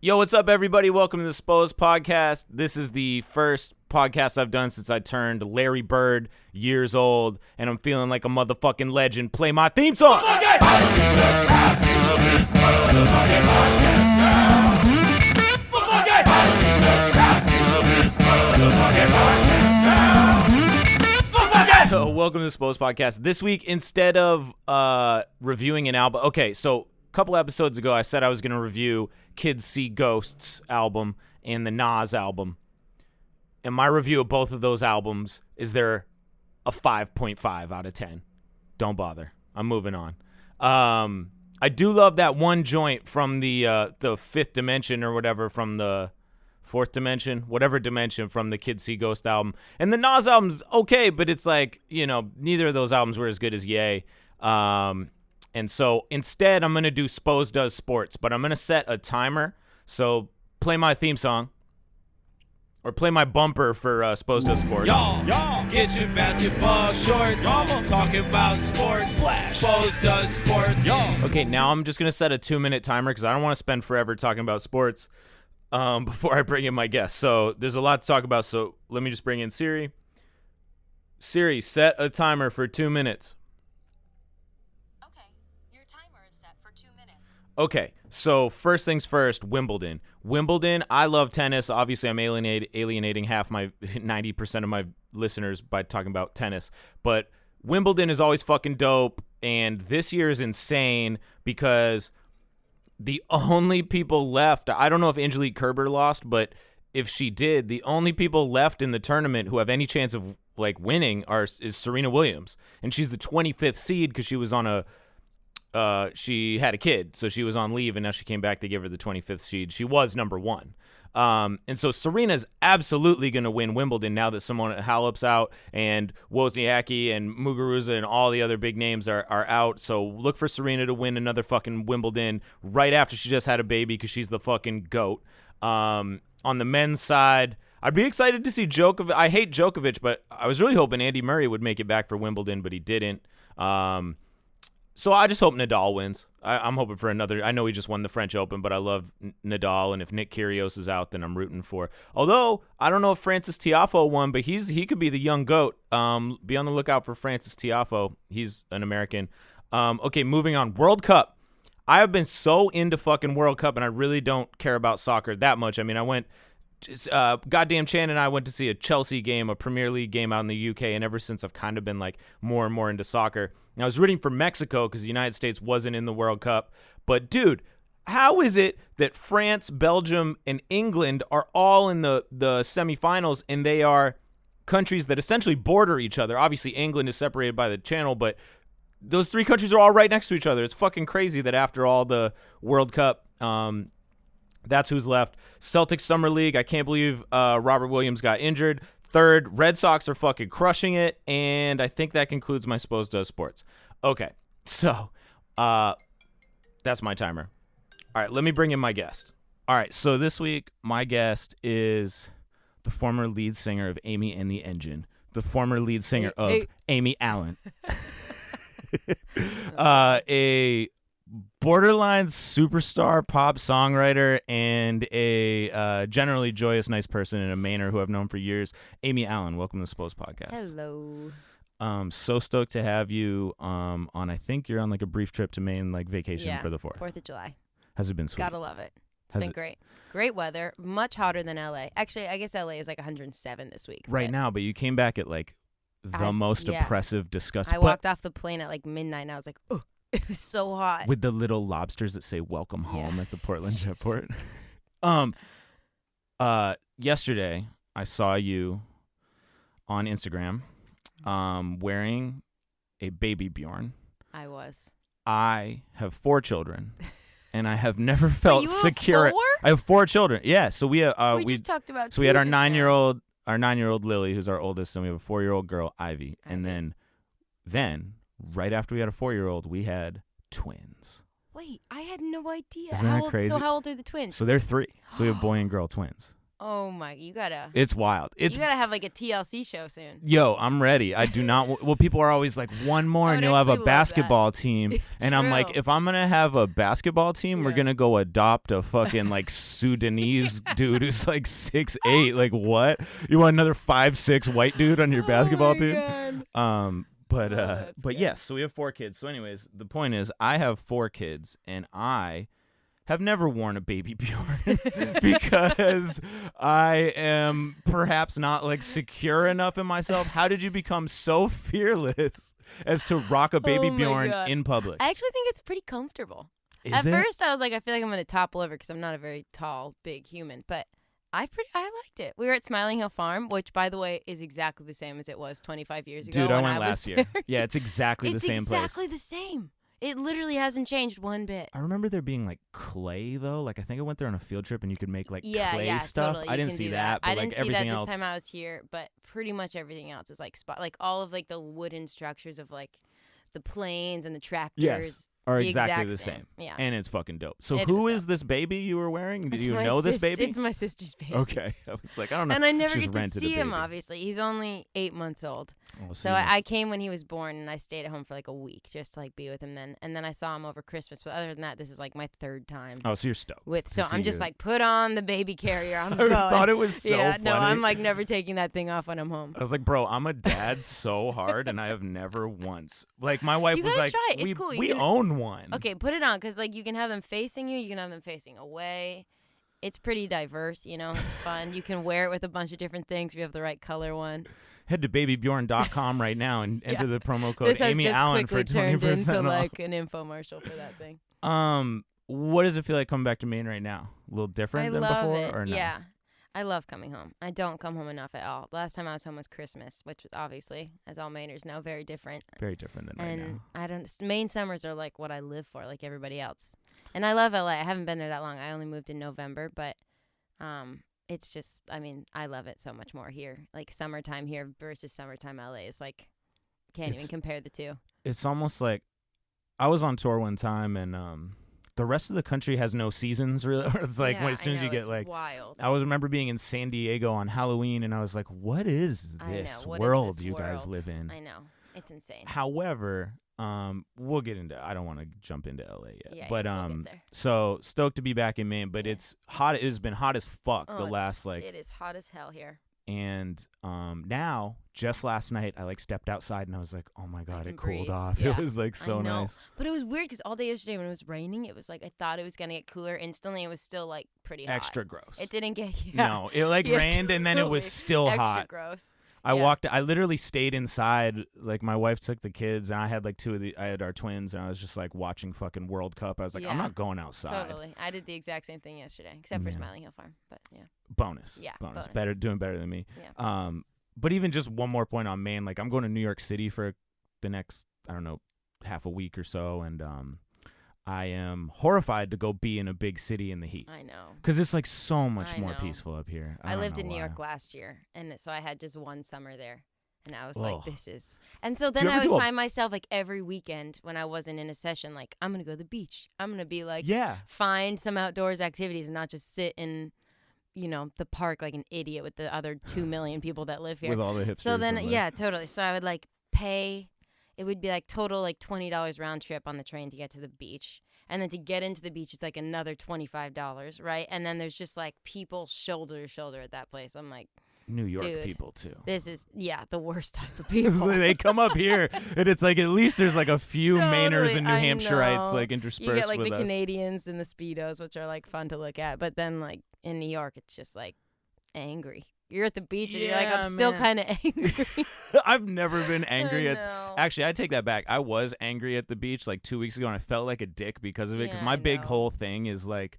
Yo, what's up, everybody? Welcome to the Spose podcast. This is the first podcast I've done since I turned Larry Bird years old, and I'm feeling like a motherfucking legend. Play my theme song. So, welcome to the Spose podcast. This week, instead of reviewing an album, so a couple episodes ago, I said I was going to review Kids See Ghosts album and the Nas album. And my review of both of those albums is they're a 5.5 out of 10. Don't bother. I'm moving on. I do love that one joint from the fifth dimension or whatever, from the fourth dimension, whatever dimension from the Kids See Ghost album. And the Nas album's okay, but it's like, neither of those albums were as good as Ye. And so instead, I'm going to do Spose Does Sports, but I'm going to set a timer. So play my theme song, or play my bumper for Spose Does Sports. Y'all, get your basketball shorts. Y'all talking about sports. Splash. Spose Does Sports. Y'all. Okay, now I'm just going to set a 2-minute timer because I don't want to spend forever talking about sports before I bring in my guest. So there's a lot to talk about, so let me just bring in Siri. Siri, set a timer for 2 minutes. Okay, so first things first, Wimbledon. I love tennis. Obviously, I'm alienating half my 90% of my listeners by talking about tennis. But Wimbledon is always fucking dope, and this year is insane because the only people left, I don't know if Angelique Kerber lost, but if she did, the only people left in the tournament who have any chance of winning is Serena Williams. And she's the 25th seed because she was on she had a kid, so she was on leave, and now she came back to give her the 25th seed. She was number one. And so Serena's absolutely going to win Wimbledon now that Simona Halep's out, and Wozniacki and Muguruza and all the other big names are out. So look for Serena to win another fucking Wimbledon right after she just had a baby because she's the fucking GOAT. On the men's side, I'd be excited to see Djokovic. I hate Djokovic, but I was really hoping Andy Murray would make it back for Wimbledon, but he didn't. So I just hope Nadal wins. I'm hoping for another. I know he just won the French Open, but I love Nadal, and if Nick Kyrgios is out, then I'm rooting for. Although I don't know if Francis Tiafoe won, but he could be the young GOAT. Be on the lookout for Francis Tiafoe. He's an American. Okay, moving on. World Cup. I have been so into fucking World Cup, and I really don't care about soccer that much. I mean, I went. Goddamn Chan and I went to see a Chelsea game, a Premier League game out in the UK, and ever since I've kind of been more and more into soccer. And I was rooting for Mexico because the United States wasn't in the World Cup. But dude, how is it that France, Belgium, and England are all in the semifinals, and they are countries that essentially border each other? Obviously, England is separated by the channel, but those three countries are all right next to each other. It's fucking crazy that after all the World Cup, that's who's left. Celtics Summer League. I can't believe Robert Williams got injured. Third, Red Sox are fucking crushing it. And I think that concludes my Spose Does Sports. Okay, so that's my timer. All right, let me bring in my guest. All right, so this week, my guest is the former lead singer of Amy and the Engine, the former lead singer of Amy Allen, a borderline superstar pop songwriter, and a generally joyous, nice person in a Mainer who I've known for years. Amy Allen, welcome to the Spose podcast. Hello. So stoked to have you on. I think you're on a brief trip to Maine, vacation for the 4th. 4th of July. Has it been sweet? Gotta love it. It's been great. Great weather. Much hotter than LA. Actually, I guess LA is 107 this week. Right now, but you came back at the most oppressive, disgusting. I walked off the plane at midnight, and I was like, oh. It was so hot. With the little lobsters that say "Welcome home" at the Portland airport. Yesterday I saw you on Instagram, wearing a baby Bjorn. I was. I have 4 children, and I have never felt secure. 4? I have 4 children. Yeah. So we just talked about. So we had our 9-year-old Lily, who's our oldest, and we have a 4-year-old girl, Ivy, and then. Right after we had a 4-year-old, we had twins. Wait, I had no idea. Isn't that crazy? So how old are the twins? So they're 3. So we have boy and girl twins. Oh my, you gotta wild. you gotta have like a TLC show soon. Yo, I'm ready. I do not. Well, people are always like, one more and you'll have a basketball team. And I'm like, if I'm gonna have a basketball team, we're gonna go adopt a fucking like Sudanese dude who's like 6'8". Like what? You want another 5'6" white dude on your basketball team? God. But yes. So we have 4 kids. So anyways, the point is, I have 4 kids, and I have never worn a baby Bjorn because I am perhaps not like secure enough in myself. How did you become so fearless as to rock a baby Bjorn in public? I actually think it's pretty comfortable. At first, I was like, I feel like I'm gonna topple over because I'm not a very tall, big human, but I liked it. We were at Smiling Hill Farm, which, by the way, is exactly the same as it was 25 years ago. Dude, I when went last year. Yeah, it's exactly the same place. It's exactly the same. It literally hasn't changed one bit. I remember there being like clay though. Like I think I went there on a field trip and you could make like clay stuff. Totally. I didn't see that. But I didn't like see everything that else. this time I was here, but pretty much everything else is like like all of like the wooden structures of like the planes and the tractors are the exactly exact the same. Yeah. And it's fucking dope. So who is this baby you were wearing? Did you know this baby? It's my sister's baby. Okay. I was like, I don't know. And I never Just get to rented a see him, baby. obviously. He's only 8 months old. Oh, So I came when he was born, and I stayed at home for like a week just to like be with him then. And then I saw him over Christmas. But other than that, this is like my 3rd time. Oh, so you're stoked. So I'm just like, put on the baby carrier. I'm I going. thought it was so funny. No, I'm like never taking that thing off when I'm home. I was like, bro, I'm a dad so hard, and I have never once. Like my wife was like, try it. It's cool. We own one. Okay, put it on because like you can have them facing you. You can have them facing away. It's pretty diverse, you know. It's fun. You can wear it with a bunch of different things if you have the right color one. Head to babybjorn.com right now and enter the promo code This has Amy just Allen for quickly turned 20% into off. like an infomercial for that thing. What does it feel like coming back to Maine right now? A little different than before, it. or no? Yeah, I love coming home. I don't come home enough at all. Last time I was home was Christmas, which was obviously, as all Mainers know, very different. Very different than right now. And Maine summers are like what I live for, like everybody else. And I love LA. I haven't been there that long. I only moved in November, but it's just, I mean, I love it so much more here. Like summertime here versus summertime LA is like, can't even compare the two. It's almost like I was on tour one time and the rest of the country has no seasons really. It's like as soon as you get like wild. I remember being in San Diego on Halloween and I was like, what is this world you guys live in? I know. It's insane. However, we'll get into I don't want to jump into LA yet. Yeah, but we'll get there. So stoked to be back in Maine, but it's hot. It has been hot as fuck the last like it is hot as hell here. And now, just last night, I like stepped outside and I was like, "Oh my god, it cooled breathe. off." Yeah. It was like so nice. But it was weird because all day yesterday when it was raining, it was like I thought it was gonna get cooler instantly. It was still like pretty hot. Extra gross. It didn't get No, it like rained and then it was still extra hot. Gross. I literally stayed inside. Like my wife took the kids and I had like I had our twins and I was just like watching fucking World Cup. I was like, I'm not going outside. Totally. I did the exact same thing yesterday, except for Smiling Hill Farm. But yeah. Bonus. Yeah. Bonus. Doing better than me. Yeah. But even just one more point on Maine, like I'm going to New York City for the next, I don't know, half a week or so. And I am horrified to go be in a big city in the heat. I know. Because it's like so much more peaceful up here. I lived in New York last year, and so I had just one summer there. And I was like, this is... And so then I would find myself like every weekend when I wasn't in a session, like, I'm going to go to the beach. I'm going to be like, find some outdoors activities and not just sit in, you know, the park like an idiot with the other 2 million people that live here. With all the hipsters. So then, totally. So I would like pay... It would be like total like $20 round trip on the train to get to the beach. And then to get into the beach, it's like another $25, right? And then there's just like people shoulder to shoulder at that place. I'm like, New York people too. This is the worst type of people. They come up here and it's like at least there's like a few Mainers and New Hampshireites like interspersed with us. You get like the Canadians and the Speedos, which are like fun to look at. But then like in New York, it's just like angry. You're at the beach and you're like, I'm still kind of angry. I've never been angry Actually, I take that back. I was angry at the beach like 2 weeks ago and I felt like a dick because of it. Because my big whole thing is like,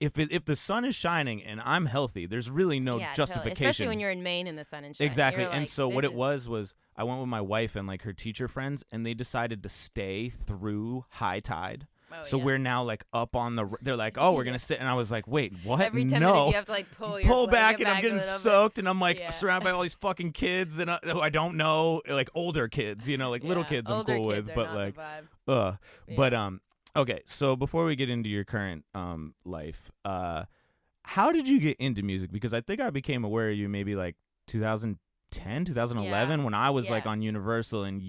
if the sun is shining and I'm healthy, there's really no justification. Totally. Especially when you're in Maine and the sun is shining. Exactly. And so what it was I went with my wife and like her teacher friends and they decided to stay through high tide. Oh, so we're now like up on they're like, oh, we're going to sit. And I was like, wait, what? Every 10 minutes you have to like pull back and I'm getting soaked and I'm like surrounded by all these fucking kids and I don't know, like older kids, you know, like little kids I'm cool with. But like, But okay. So before we get into your current life, how did you get into music? Because I think I became aware of you maybe like 2010, 2011 when I was like on Universal, and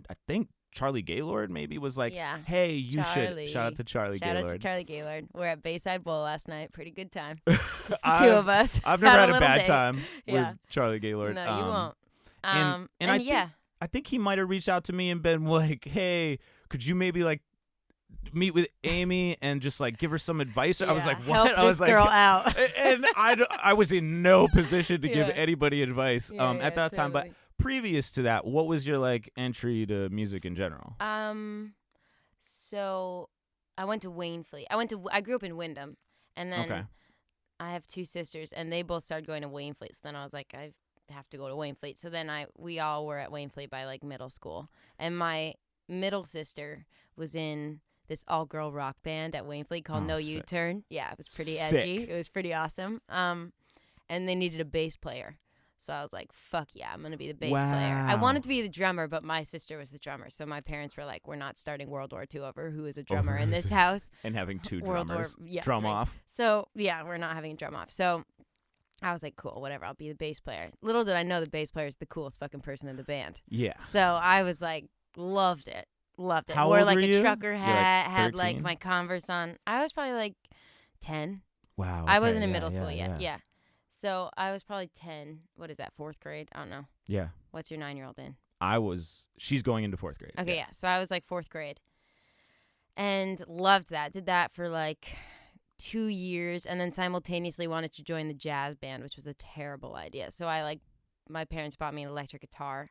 I think Charlie Gaylord maybe was like, hey, you should. Shout out to Charlie Gaylord. Shout out to Charlie Gaylord. We're at Bayside Bowl last night. Pretty good time. Just the two of us. I've never had a bad time with Charlie Gaylord. No, you won't. And I think he might have reached out to me and been like, hey, could you maybe like meet with Amy and just like give her some advice? I was like, what? Help this girl out. And I was in no position to give anybody advice at that time. But previous to that, what was your like entry to music in general? So I went to Waynflete. I grew up in Wyndham, and then I have two sisters, and they both started going to Waynflete. So then I was like, I have to go to Waynflete. So then we all were at Waynflete by like middle school, and my middle sister was in this all-girl rock band at Waynflete called No U-Turn. Yeah, it was pretty edgy. It was pretty awesome. And they needed a bass player. So I was like, fuck yeah, I'm going to be the bass player. I wanted to be the drummer, but my sister was the drummer. So my parents were like, we're not starting World War II over who is a drummer in this house. And having two drummers. Drum off. So, yeah, we're not having a drum off. So I was like, cool, whatever, I'll be the bass player. Little did I know the bass player is the coolest fucking person in the band. Yeah. So I was like, loved it. How Wore old like were a you? trucker hat, like had like my Converse on. I was probably like 10. Wow. Okay. I wasn't in middle school yet. Yeah. So I was probably 10. What is that, 4th grade? I don't know. Yeah. What's your 9-year-old in? She's going into 4th grade. Okay, yeah. So I was like 4th grade. And loved that. Did that for like 2 years, and then simultaneously wanted to join the jazz band, which was a terrible idea. So my parents bought me an electric guitar.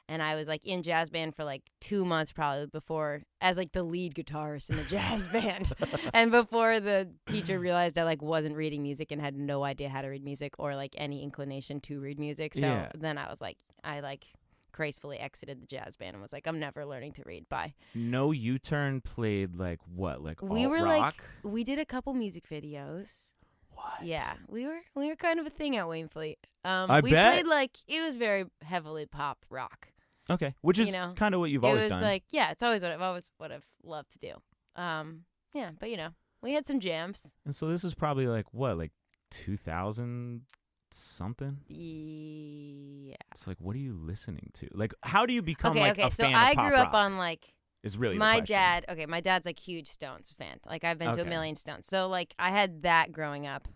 And I was like in jazz band for like 2 months probably before, as like the lead guitarist in the jazz band. And before the teacher realized I like wasn't reading music and had no idea how to read music or like any inclination to read music. So then I was like, I like gracefully exited the jazz band and was like, I'm never learning to read. Bye. No U-Turn played like what? Like we were alt-rock? Like, we did a couple music videos. What? Yeah, we were kind of a thing at Waynflete. We bet. Played like, it was very heavily pop rock. Okay, which is kind of what you've always done. It was like, it's always what I've loved to do. Yeah, but we had some jams. And so this is probably like what, like 2000 something? Yeah. It's like, what are you listening to? Like, how do you become a fan of pop rock? So I grew up on like. Is really my dad. Okay, my dad's like huge Stones fan. Like I've been to a million Stones. So like I had that growing up,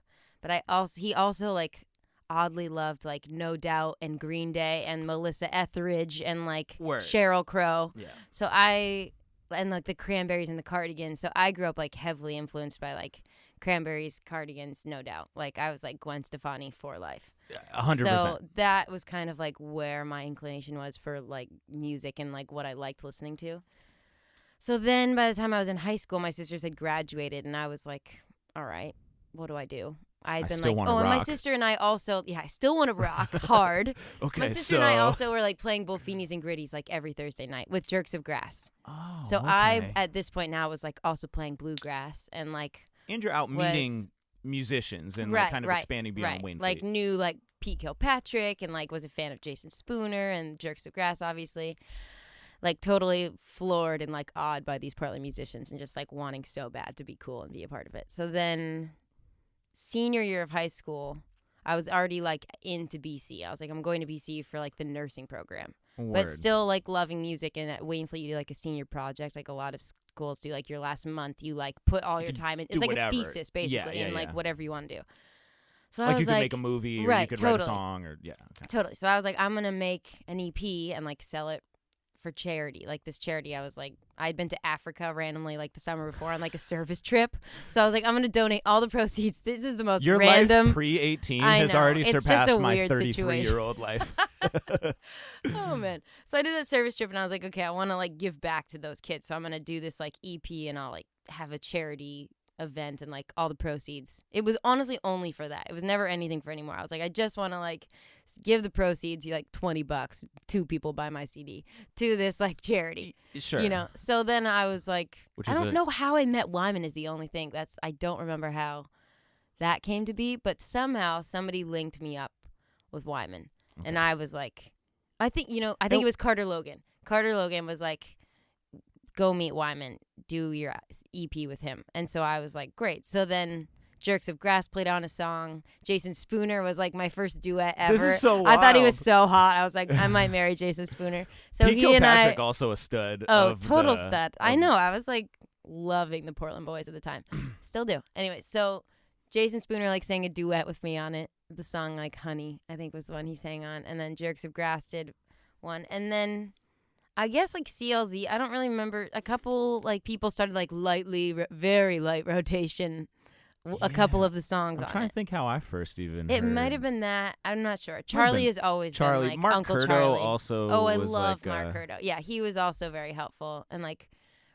but he also like oddly loved like No Doubt and Green Day and Melissa Etheridge and like Sheryl Crow. Yeah. So and like the Cranberries and the Cardigans. So I grew up like heavily influenced by like Cranberries, Cardigans, No Doubt. Like I was like Gwen Stefani for life. 100%. So that was kind of like where my inclination was for like music and like what I liked listening to. So then by the time I was in high school, my sisters had graduated and I was like, all right, what do I do? I'd been like, and my sister and I also, I still want to rock hard. Okay, my sister and I also were like playing Bullfinis and Gritties like every Thursday night with Jerks of Grass. Oh, so I, at this point now, was like also playing bluegrass and like. And you're out meeting musicians and like kind of expanding beyond Waynflete. Like knew like Pete Kilpatrick and like was a fan of Jason Spooner and Jerks of Grass, obviously. Like totally floored and like awed by these Portland musicians and just like wanting so bad to be cool and be a part of it. So then senior year of high school, I was already like into BC. I was like, I'm going to BC for like the nursing program. Word. But still like loving music. And at Waynflete, you do like a senior project. Like a lot of schools do like your last month, you like put all your time in. It's like whatever. A thesis basically and like whatever you want to do. So like I was you could make a movie or you could write a song or Totally. So I was like, I'm going to make an EP and like sell it for charity. Like this charity, I was like, I'd been to Africa randomly like the summer before on like a service trip. So I was like, I'm going to donate all the proceeds. This is the most Your random. Life pre-18 has already surpassed my 33-year-old life. Oh man. So I did that service trip and I was like, okay, I want to like give back to those kids. So I'm going to do this like EP and I'll like have a charity event and like all the proceeds. It was honestly only for that. It was never anything for anymore. I was like, I just want to like give the proceeds, like $20, 2 people buy my CD to this like charity. Sure. So then I was like, I don't know how I met Wyman is the only thing. I don't remember how that came to be, but somehow somebody linked me up with Wyman. Okay. And I was like, I think it was Carter Logan. Carter Logan was like, go meet Wyman, do your EP with him. And so I was like, great. So then Jerks of Grass played on a song. Jason Spooner was like my first duet ever. This is so wild. I thought he was so hot. I was like, I might marry Jason Spooner. So Pete he and Kilpatrick also a stud. Oh, total stud. I know. I was like loving the Portland Boys at the time. Still do. Anyway, so Jason Spooner like sang a duet with me on it. The song like Honey, I think was the one he sang on. And then Jerks of Grass did one. And then I guess like CLZ, I don't really remember. A couple like people started like very light rotation. A couple of the songs on it. I'm trying to think how I first even It heard. might have been that. I'm not sure. Charlie has always Charlie. been like Mark Uncle Curto Charlie. also I was love like, Mark Curto. Yeah, he was also very helpful. And like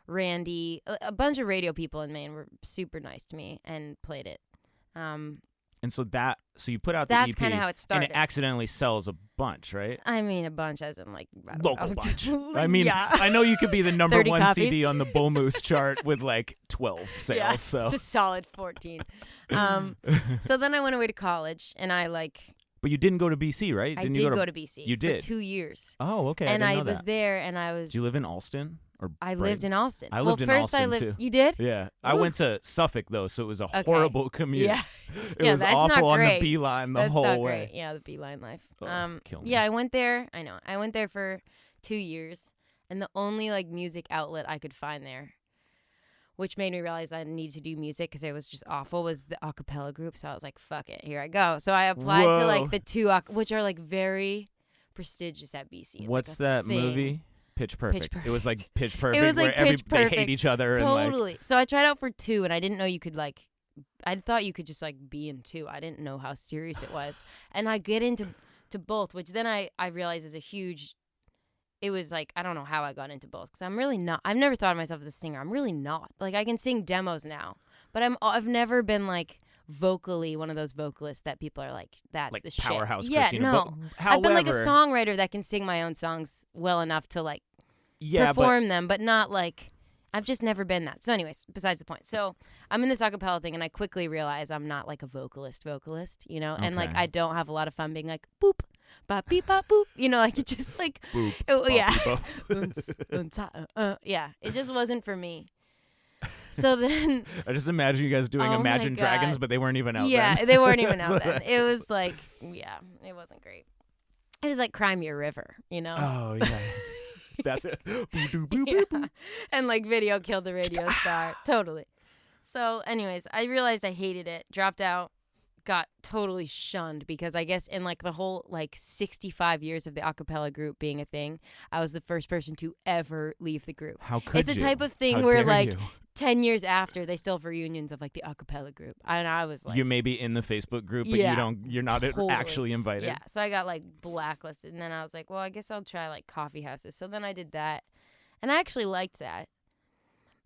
Randy, a bunch of radio people in Maine were super nice to me and played it. And so you put out the That's EP, kind of how it started. and it accidentally sells a bunch, right? I mean, a bunch as in like Local know. bunch. I mean, yeah. I know you could be the number 30 one copies. CD on the Bull Moose chart with like 12 sales. Yeah, so it's a solid 14. So then I went away to college, and I like. But you didn't go to BC, right? I did go to BC. You did? For 2 years. Oh, okay. And I was didn't know that. there, and I was. Do you live in Alston? I lived in Alston. I lived in first Alston, I lived. too. You did? Yeah. I went to Suffolk, though, so it was a Okay. horrible commute. Yeah. It Yeah, was that's awful not on the great. beeline the That's whole not way. great. Yeah, the beeline life. Oh, kill me. Yeah, I went there. I know. I went there for 2 years, and the only like music outlet I could find there, which made me realize I needed to do music because it was just awful, was the acapella group. So I was like, fuck it, here I go. So I applied to like the two, which are like very prestigious at BC. It's What's like a that thing. movie? Pitch Perfect. It was like Pitch Perfect. It was like where Pitch they hate Perfect. each other. Totally. And like, So I tried out for 2, and I didn't know you could like. I thought you could just like be in 2. I didn't know how serious it was, and I get into both, which then I realized is a huge. It was like I don't know how I got into both because I'm really not. I've never thought of myself as a singer. I'm really not. Like I can sing demos now, but I've never been like vocally one of those vocalists that people are like that's like the shit. powerhouse Yeah, Christina. no. But, however, I've been like a songwriter that can sing my own songs well enough to like perform them, but not like I've just never been that. So anyways, besides the point. So I'm in this acapella thing, and I quickly realize I'm not like a vocalist, you know, and like Okay. I don't have a lot of fun being like boop, bop, beep, bop, boop, you know, like it just like Boop, yeah, bop. Yeah, it just wasn't for me. So then, I just imagine you guys doing Oh my Imagine Dragons, God. but they weren't even out yeah, then. they weren't even out That's then. what- It was like, yeah, it wasn't great. It was like Cry Me a River, you know. Oh, yeah. That's it. Boo-doo, boo, Yeah. boo, boo. And like Video killed the radio star. Totally. So anyways, I realized I hated it, dropped out, got totally shunned because I guess in like the whole like 65 years of the acapella group being a thing, I was the first person to ever leave the group. How could It's you? the type of thing How where dare like you? 10 years after they still have reunions of like the acapella group. And I was like, You may be in the Facebook group, but Yeah, you're not totally. actually invited. yeah. So I got like blacklisted, and then I was like, well, I guess I'll try like coffee houses. So then I did that, and I actually liked that,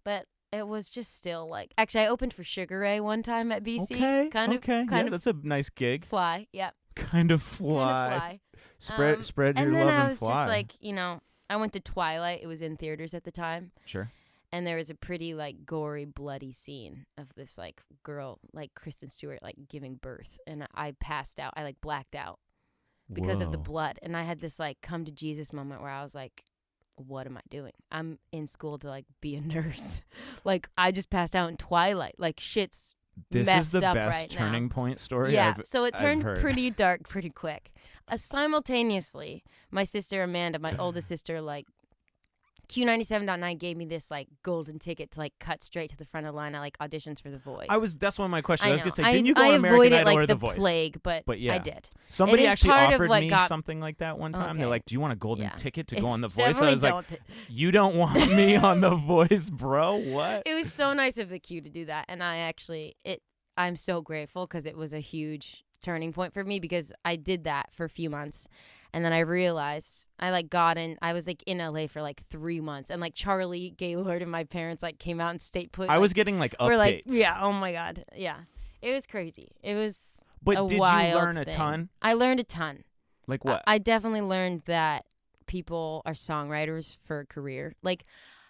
but it was just still like. Actually, I opened for Sugar Ray one time at BC. Okay. Kind yeah, of that's a nice gig. fly. Yeah. Kind of fly. Kind of fly. Spread your And then love I and was fly. just like, you know, I went to Twilight. It was in theaters at the time. Sure. And there was a pretty like gory, bloody scene of this like girl, like Kristen Stewart, like giving birth. And I passed out. I like blacked out because of the Whoa. blood. And I had this like come to Jesus moment where I was like, what am I doing? I'm in school to like be a nurse. Like I just passed out in Twilight. Like shit's This messed is the up best right turning now. point story Yeah. I've So it I've turned heard. pretty dark pretty quick. Simultaneously, my sister Amanda, my oldest sister, like Q97.9 gave me this like golden ticket to like cut straight to the front of the line at like auditions for The Voice. That's one of my questions. I was know. gonna say, didn't you go I on American avoided Idol like or the The Voice? plague, but yeah. I did. Somebody It is actually part of offered what me got- something like that one time. They're Okay. like, "Do you want a golden Yeah. ticket to go It's on The Voice?" I definitely was like, don't. "You don't want me on The Voice, bro? What?" It was so nice of the Q to do that, and I'm so grateful because it was a huge turning point for me because I did that for a few months, and then I realized I was like in LA for like 3 months, and like Charlie Gaylord and my parents like came out and stayed put. I was getting like updates. We're like, yeah, oh my god, yeah, it was crazy. It was. But a did you wild learn a thing. ton? I learned a ton. Like what? I definitely learned that people are songwriters for a career. Like,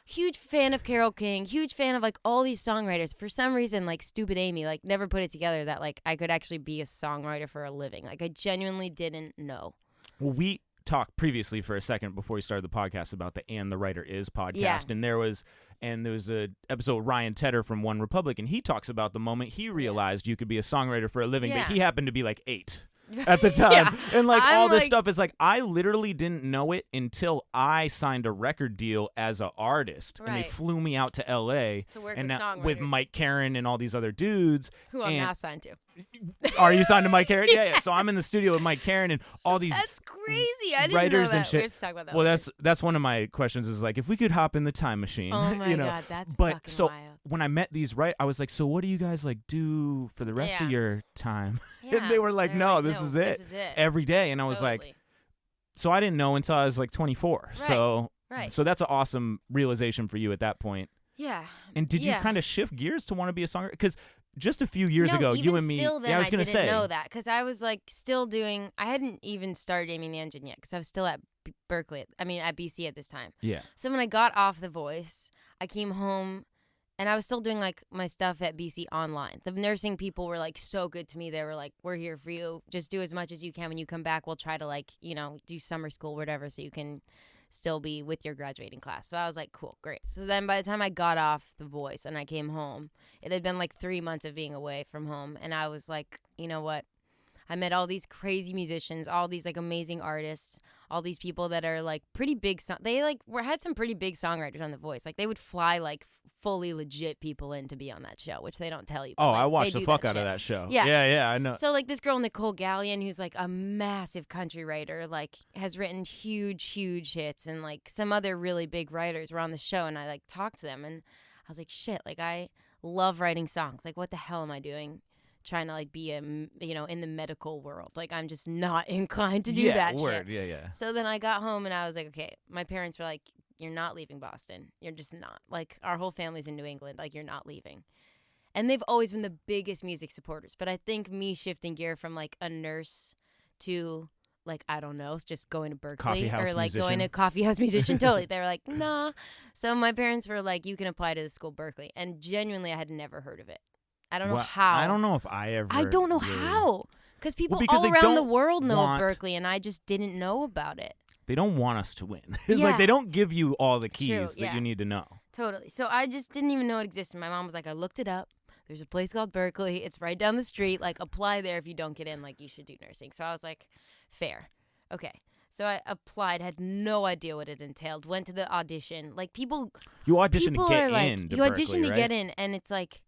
huge fan of Carole King, huge fan of like all these songwriters. For some reason, like Stupid Amy, like never put it together that like I could actually be a songwriter for a living. Like I genuinely didn't know. Well, we talked previously for a second before we started the podcast about the And the Writer Is podcast, Yeah. and there was And there was a episode with Ryan Tedder from One Republic, and he talks about the moment he realized you could be a songwriter for a living, but he happened to be like 8 at the time. And like all this stuff is like, I literally didn't know it until I signed a record deal as an artist, and they flew me out to LA to work and with songwriters. with Mike Karen and all these other dudes. Who I'm not signed to. Are you signed to Mike Karen? Yeah. So I'm in the studio with Mike Karen and all these That's crazy. I didn't writers know that. and shit. We have to talk about that. Well, that's one of my questions is like, if we could hop in the time machine. Oh my you know? God, that's but fucking so wild. when I met these, I was like, so what do you guys like do for the rest of your time? Yeah. And they were like, no, this is it. Every day. And I was like, so I didn't know until I was like 24. Right. So that's an awesome realization for you at that point. Yeah. And did you kind of shift gears to want to be a songwriter? Because just a few years ago, you and me, still then, I was going to say. I didn't know that because I was like still doing, I hadn't even started aiming the engine yet because I was still at Berkeley, at BC at this time. Yeah. So when I got off The Voice, I came home and I was still doing like my stuff at BC online. The nursing people were like so good to me. They were like, we're here for you. Just do as much as you can. When you come back, we'll try to like, do summer school, whatever, so you can still be with your graduating class. So I was like, cool, great. So then by the time I got off The Voice and I came home, it had been like 3 months of being away from home. And I was like, you know what? I met all these crazy musicians, all these like amazing artists, all these people that are like pretty big. They like had some pretty big songwriters on The Voice. Like they would fly like fully legit people in to be on that show, which they don't tell you. Oh, like, I watched the fuck out of that show. Yeah, I know. So like this girl Nicole Gallion, who's like a massive country writer, like has written huge hits, and like some other really big writers were on the show, and I like talked to them, and I was like, shit, like I love writing songs. Like what the hell am I doing? Trying to like be in the medical world. Like I'm just not inclined to do that shit. Yeah. So then I got home and I was like, okay, my parents were like, you're not leaving Boston. You're just not. Like our whole family's in New England. Like you're not leaving. And they've always been the biggest music supporters. But I think me shifting gear from like a nurse to like, I don't know, just going to Berkeley or like musician. going to coffee house musician. Totally. They were like, nah. So my parents were like, you can apply to the school Berkeley. And genuinely, I had never heard of it. I don't know how. I don't know if I ever. I don't know really... how. Because people because all around the world know Berkeley, and I just didn't know about it. They don't want us to win. It's like they don't give you all the keys that you need to know. Totally. So I just didn't even know it existed. My mom was like, I looked it up. There's a place called Berkeley. It's right down the street. Like, apply there. If you don't get in, like, you should do nursing. So I was like, fair. Okay. So I applied, had no idea what it entailed. Went to the audition. Like, people. You audition to get like, in. You audition to get in, and it's like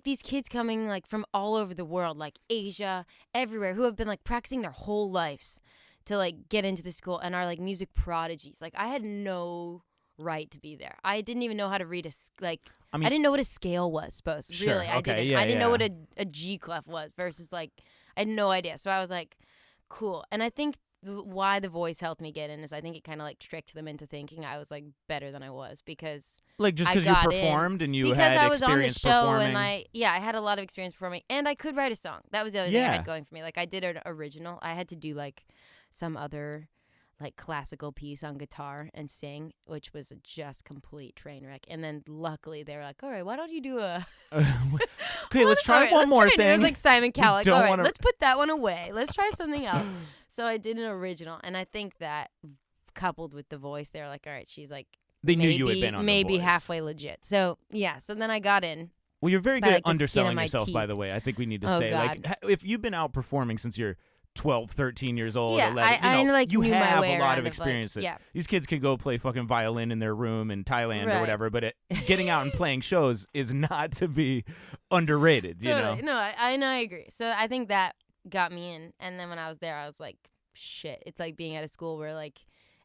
these kids coming like from all over the world, like Asia, everywhere, who have been like practicing their whole lives to like get into the school and are like music prodigies. Like I had no right to be there. I didn't even know how to read I didn't know what a scale was. Spose. Sure, really, I didn't. I didn't know what a G clef was versus like I had no idea. So I was like, cool. And I think why The Voice helped me get in is I think it kind of like tricked them into thinking I was like better than I was because like just because you performed and you because had I was on the experience show performing. and I had a lot of experience performing and I could write a song. That was the other thing I had going for me. Like I did an original. I had to do like some other like classical piece on guitar and sing, which was a just complete train wreck. And then luckily they were like, all right, why don't you do a okay, let's try one more thing. It was like Simon Cowell. All right, let's put that one away. Let's try something else. So I did an original, and I think that coupled with The Voice, they're like, all right, she's like, they knew you had been on maybe The Voice. halfway legit. So yeah, so then I got in. Well, you're very good at like underselling yourself, by the way. I think we need to say, God. like, if you've been out performing since you're 12, 13 years old, yeah, 11, I like you knew have my way a lot of around experience. Like, These kids can go play fucking violin in their room in Thailand or Right. whatever, but getting out and playing shows is not to be underrated, you know? No, I agree. So I think that got me in. And then when I was there, I was like, shit, it's like being at a school where like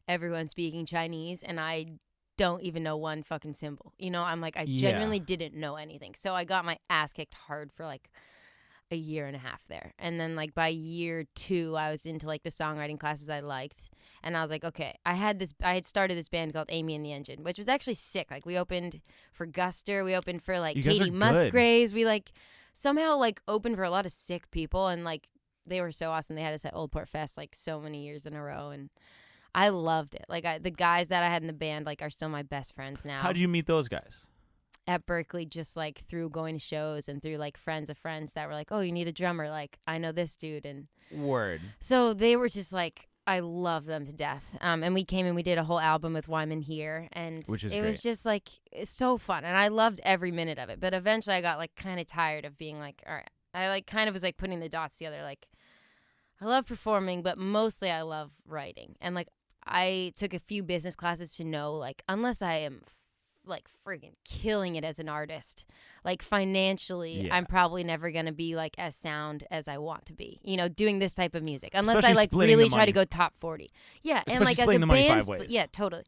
everyone's speaking Chinese and I don't even know one fucking symbol. You know, I'm like, I genuinely didn't know anything. So I got my ass kicked hard for like a year and a half there. And then like by year 2, I was into like the songwriting classes I liked. And I was like, okay, I had started this band called Amy and the Engine, which was actually sick. Like we opened for Guster. We opened for like Katie Musgraves. We like somehow like opened for a lot of sick people. And like, they were so awesome. They had us at Old Port Fest like so many years in a row, and I loved it. Like the guys that I had in the band like are still my best friends now. How did you meet those guys? At Berkeley, just like through going to shows and through like friends of friends that were like, oh, you need a drummer. Like I know this dude, and word. So they were just like, I love them to death. And we came and we did a whole album with Wyman here, and it was just like so fun, and I loved every minute of it. But eventually, I got like kind of tired of being like, all right. I like kind of was like putting the dots together. Like, I love performing, but mostly I love writing. And like, I took a few business classes to know, like, unless I am like friggin' killing it as an artist, like financially, I'm probably never gonna be like as sound as I want to be, you know, doing this type of music, unless Especially I like really try to go top 40. Yeah, especially and like as a the money band, 5 ways. yeah, totally.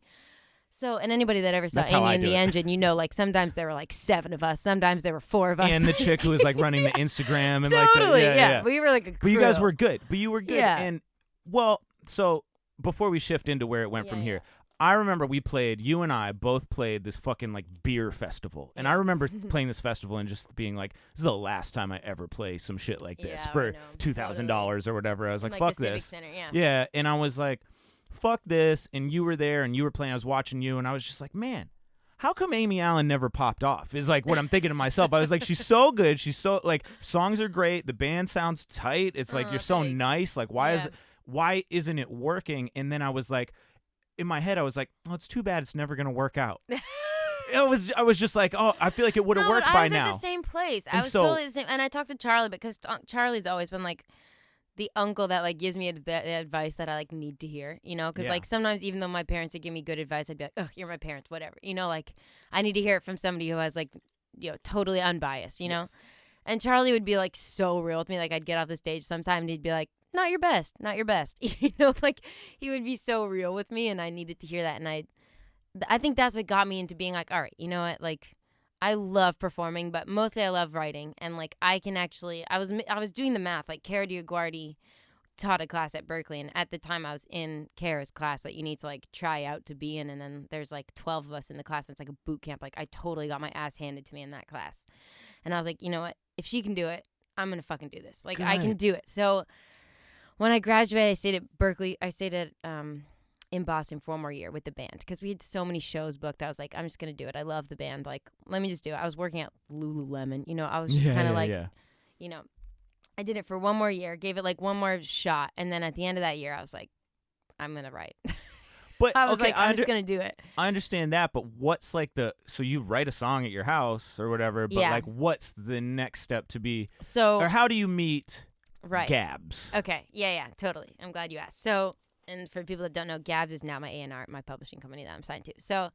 So, and anybody that ever saw Amy and the Engine, you know, like sometimes there were like 7 of us, sometimes there were 4 of us. And the chick who was like running the Instagram and totally, like yeah. We were like a crew. But you guys were good. Yeah. And well, so before we shift into where it went from here, I remember you and I both played this fucking like beer festival. And I remember playing this festival and just being like, this is the last time I ever play some shit like this for $2,000 or whatever. I was like, fuck this. Center, yeah. And I was like, fuck this. And you were there and you were playing. I was watching you and I was just like, man, how come Amy Allen never popped off? Is like what I'm thinking to myself. I was like, she's so good. She's so like, songs are great. The band sounds tight. It's like, you're so nice. Like, why isn't it working? And then I was like, in my head, I was like, oh, it's too bad it's never going to work out. I was just like, oh, I feel like it would have worked by now. I was at the same place. I was totally the same. And I talked to Charlie because Charlie's always been like the uncle that like gives me the advice that I like need to hear, you know? Because like sometimes even though my parents would give me good advice, I'd be like, oh, you're my parents, whatever. You know, like I need to hear it from somebody who has like, you know, totally unbiased, you know? And Charlie would be like so real with me. Like I'd get off the stage sometime and he'd be like, not your best. You know, like he would be so real with me and I needed to hear that. And I think that's what got me into being like, all right, you know what? Like I love performing, but mostly I love writing. And like I can actually, I was doing the math. Like Cara DioGuardi taught a class at Berkeley. And at the time I was in Cara's class that you need to like try out to be in. And then there's like 12 of us in the class. And it's like a boot camp. Like I totally got my ass handed to me in that class. And I was like, you know what? If she can do it, I'm going to fucking do this. Like I can do it. So when I graduated, I stayed at Berkeley. I stayed at in Boston for one more year with the band because we had so many shows booked. I was like, I'm just going to do it. I love the band. Like, let me just do it. I was working at Lululemon. You know, I was just kind of like, you know, I did it for one more year, gave it like one more shot. And then at the end of that year, I was like, I'm going to write. But I was like, I'm just going to do it. I understand that. But what's like so you write a song at your house or whatever, but like what's the next step to be? So, or how do you meet Gabs? Okay. Yeah, totally. I'm glad you asked. So, and for people that don't know, Gabs is now my A&R, my publishing company that I'm signed to. So,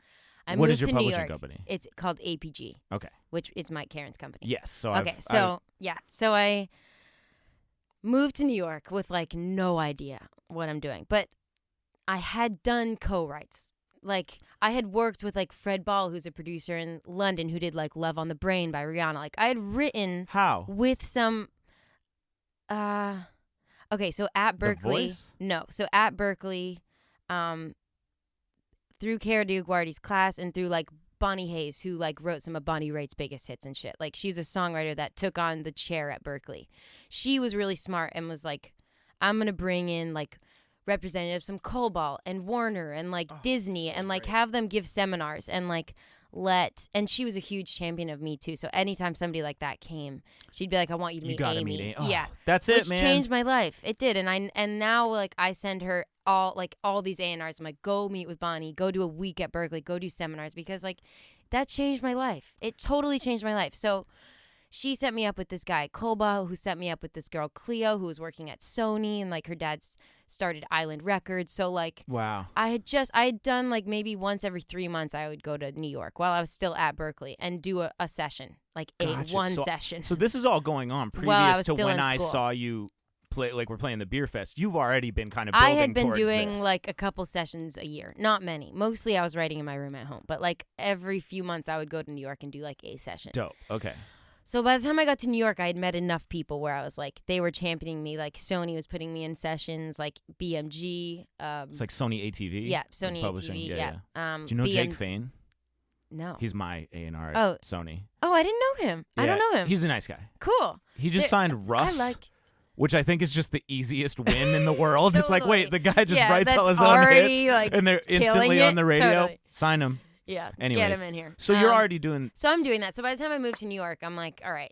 I moved to New York. What is your publishing company? It's called APG. Okay. Which is Mike Caron's company. Yes. So So I moved to New York with like no idea what I'm doing, but I had done co-writes. Like I had worked with like Fred Ball, who's a producer in London, who did like Love on the Brain by Rihanna. Like I had written with some. Okay, so at Berkeley, at Berkeley, through Cara DioGuardi's class and through like Bonnie Hayes, who like wrote some of Bonnie Raitt's biggest hits and shit. Like she's a songwriter that took on the chair at Berkeley. She was really smart and was like, I'm gonna bring in like representatives from Cobalt and Warner and like Disney and like have them give seminars and like and she was a huge champion of Me Too. So anytime somebody like that came, she'd be like, I want you to meet Amy. Yeah. That's it, man. Which changed my life. It did. And now like I send her all these A&Rs. I'm like, go meet with Bonnie, go do a week at Berkeley, go do seminars, because like that changed my life. It totally changed my life. So she set me up with this guy, Kolba, who set me up with this girl, Cleo, who was working at Sony, and like her dad started Island Records. So like, wow, I had done like maybe once every 3 months I would go to New York while I was still at Berkeley and do a session, like one session. So this is all going on previous to when I saw you play, like we're playing the beer fest. You've already been kind of building. I had been doing this. Like a couple sessions a year, not many. Mostly I was writing in my room at home, but like every few months I would go to New York and do like a session. Dope. Okay. So by the time I got to New York, I had met enough people where I was like, they were championing me. Like Sony was putting me in sessions, like BMG. It's like Sony ATV. Yeah, Sony ATV. Yeah. Do you know Jake Fain? No. He's my A&R at Sony. Oh, I didn't know him. Yeah, I don't know him. He's a nice guy. Cool. He just signed Russ. Which I think is just the easiest win in the world. It's like, wait, the guy just writes all his own hits, like, and they're instantly on the radio. Totally. Sign him. Yeah, anyways, get him in here. So you're already doing... So I'm doing that. So by the time I moved to New York, I'm like, all right,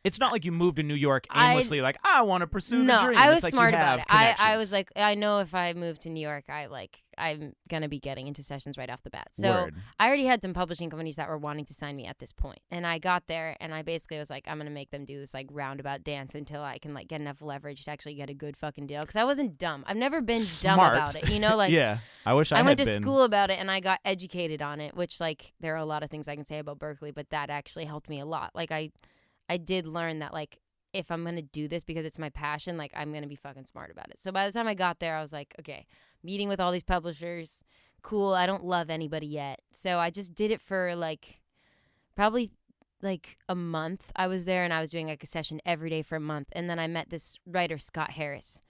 It's not like you moved to New York aimlessly, I want to pursue the dream. I was it's like smart you have about it. I was connections. like, I know if I move to New York, I'm gonna be getting into sessions right off the bat. So Word. I already had some publishing companies that were wanting to sign me at this point, and I got there, and I basically was like, I'm gonna make them do this like roundabout dance until I can like get enough leverage to actually get a good fucking deal. Because I wasn't dumb. I've never been dumb about it. You know, like yeah. I wish I went had to been. school about it, and I got educated on it. Which like there are a lot of things I can say about Berkeley, but that actually helped me a lot. Like I did learn that like, if I'm going to do this because it's my passion, like I'm going to be fucking smart about it. So by the time I got there, I was like, okay, meeting with all these publishers, cool. I don't love anybody yet. So I just did it for like probably like a month. I was there and I was doing like a session every day for a month. And then I met this writer, Scott Harris,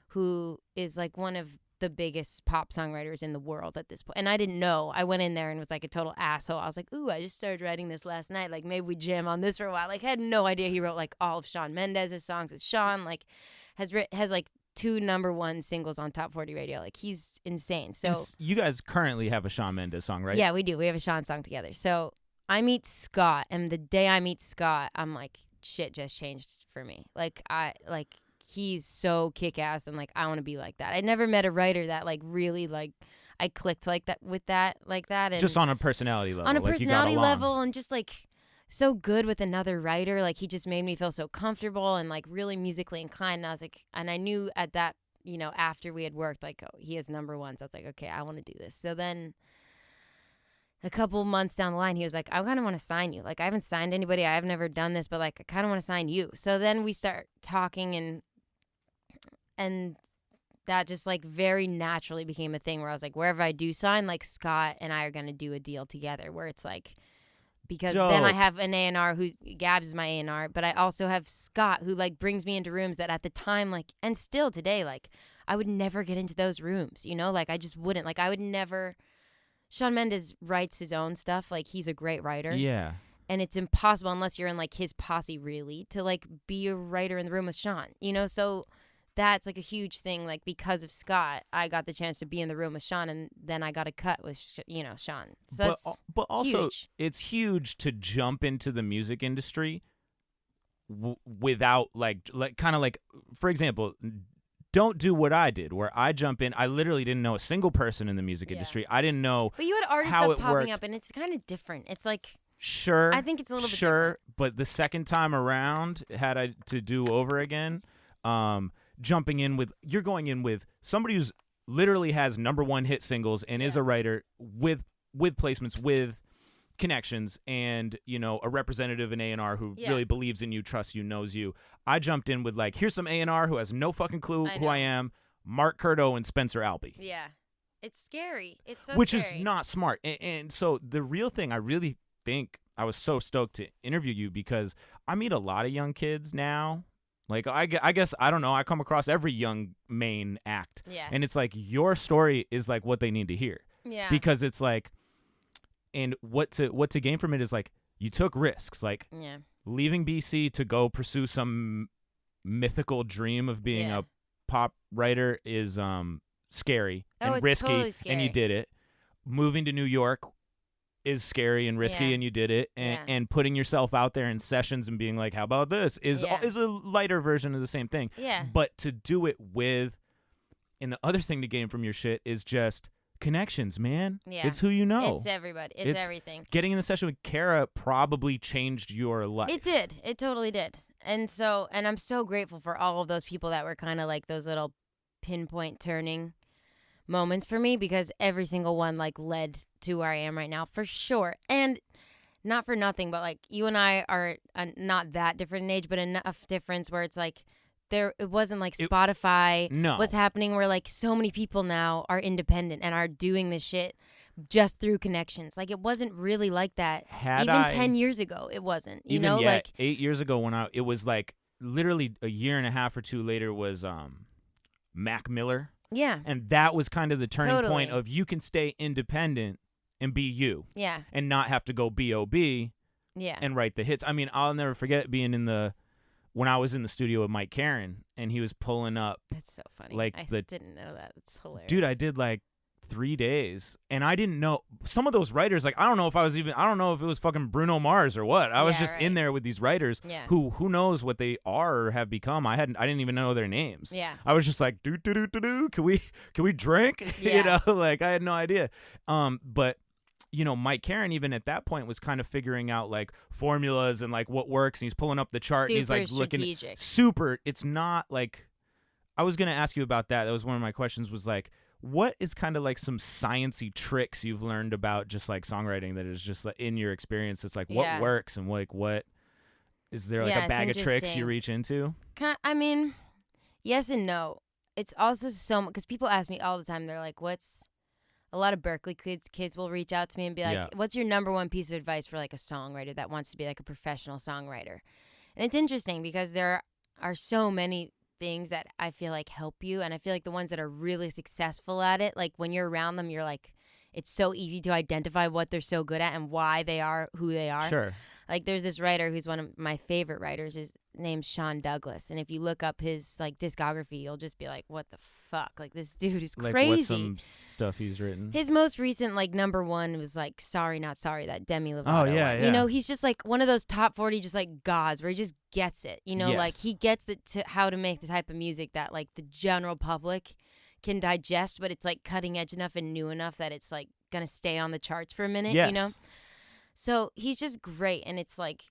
who is like one of the biggest pop songwriters in the world at this point. And I didn't know. I went in there and was like a total asshole. I was like, ooh, I just started writing this last night. Like, maybe we jam on this for a while. Like, I had no idea he wrote like all of Shawn Mendes' songs with Shawn. Like, has like 2 #1 singles on Top 40 Radio. Like, he's insane. So you guys currently have a Shawn Mendes song, right? Yeah, we do. We have a Shawn song together. So I meet Scott, and the day I meet Scott, I'm like, shit just changed for me. He's so kick-ass, and like I want to be like that. I never met a writer that like really like I clicked like that with that like that. And just on a personality level. On a like personality you got along. level, and just like so good with another writer. Like he just made me feel so comfortable and like really musically inclined. And I was like, and I knew at that, you know, after we had worked, like, oh, he is #1. So I was like, okay, I want to do this. So then a couple months down the line, he was like, I kind of want to sign you. Like, I haven't signed anybody. I've never done this, but like, I kind of want to sign you. So then we start talking, and that just like very naturally became a thing where I was like, wherever I do sign, like Scott and I are going to do a deal together where it's like, because then I have an A&R who's Gabs is my A&R, but I also have Scott who like brings me into rooms that at the time, like, and still today, like I would never get into those rooms, you know, like I just wouldn't, like I would never. Shawn Mendes writes his own stuff. Like he's a great writer. Yeah. And it's impossible unless you're in like his posse really to like be a writer in the room with Shawn, you know? So that's like a huge thing. Like because of Scott, I got the chance to be in the room with Shawn, and then I got a cut with, Shawn. So but also huge. It's huge to jump into the music industry without like kind of like, for example, don't do what I did, where I jump in. I literally didn't know a single person in the music industry. I didn't know. But you had artists popping up, and it's kind of different. It's like, sure, I think it's a little bit different. But the second time around, had I to do over again, jumping in with, you're going in with somebody who's literally has #1 hit singles and is a writer with placements, with connections, and a representative in A&R who really believes in you, trusts you, knows you. I jumped in with like, here's some A&R who has no fucking clue who I am, Mark Curto and Spencer Albee. Yeah, it's scary. It's so which scary. is not smart. And so the real thing, I really think I was so stoked to interview you because I meet a lot of young kids now. Like, I guess, I don't know, I come across every young main act. Yeah. And it's like, your story is like what they need to hear. Yeah. Because it's like, and what to gain from it is like, you took risks. Like, leaving BC to go pursue some mythical dream of being a pop writer is scary and risky. Totally scary. And you did it. Moving to New York is scary and risky, and you did it. And putting yourself out there in sessions and being like, how about this, is a lighter version of the same thing. Yeah. But to do it with, and the other thing to gain from your shit is just connections, man. Yeah. It's who you know. It's everybody. It's everything. Getting in the session with Kara probably changed your life. It did. It totally did. And I'm so grateful for all of those people that were kind of like those little pinpoint turning moments for me, because every single one like led to where I am right now for sure. And not for nothing, but like you and I are not that different in age, but enough difference where it's like it wasn't like Spotify was happening where like so many people now are independent and are doing this shit just through connections. Like it wasn't really like that. Even 10 years ago, it wasn't. Like 8 years ago when it was like literally a year and a half or two later was Mac Miller. Yeah. And that was kind of the turning point of you can stay independent and be you. Yeah. And not have to go B.O.B. Yeah. And write the hits. I mean, I'll never forget being when I was in the studio with Mike Caron and he was pulling up. That's so funny. Like I didn't know that. It's hilarious. Dude, I did like 3 days, and I didn't know some of those writers. Like, I don't know if it was fucking Bruno Mars or what. I was just in there with these writers who knows what they are or have become. I didn't even know their names. Yeah. I was just like, do. Can we drink? Yeah. Like, I had no idea. But Mike Caren, even at that point, was kind of figuring out like formulas and like what works, and he's pulling up the chart and he's like looking super. It's not like, I was going to ask you about that. That was one of my questions, was like, what is kind of like some sciencey tricks you've learned about just like songwriting that is just like in your experience? It's like, what works and like what is there, like a bag of tricks you reach into? I mean, yes and no. It's also so much, because people ask me all the time, they're like, a lot of Berkeley kids will reach out to me and be like, what's your number one piece of advice for like a songwriter that wants to be like a professional songwriter? And it's interesting because there are so many things that I feel like help you, and I feel like the ones that are really successful at it, like when you're around them, you're like, it's so easy to identify what they're so good at and why they are who they are. Sure. Like, there's this writer who's one of my favorite writers. His name's Sean Douglas, and if you look up his like discography, you'll just be like, what the fuck? Like, this dude is crazy. Like, what's some stuff he's written? His most recent like number one was like Sorry Not Sorry, that Demi Lovato one. Yeah. He's just like one of those top 40 just like gods, where he just gets it. Like he gets how to make the type of music that like the general public can digest, but it's like cutting edge enough and new enough that it's like gonna stay on the charts for a minute. So he's just great, and it's like,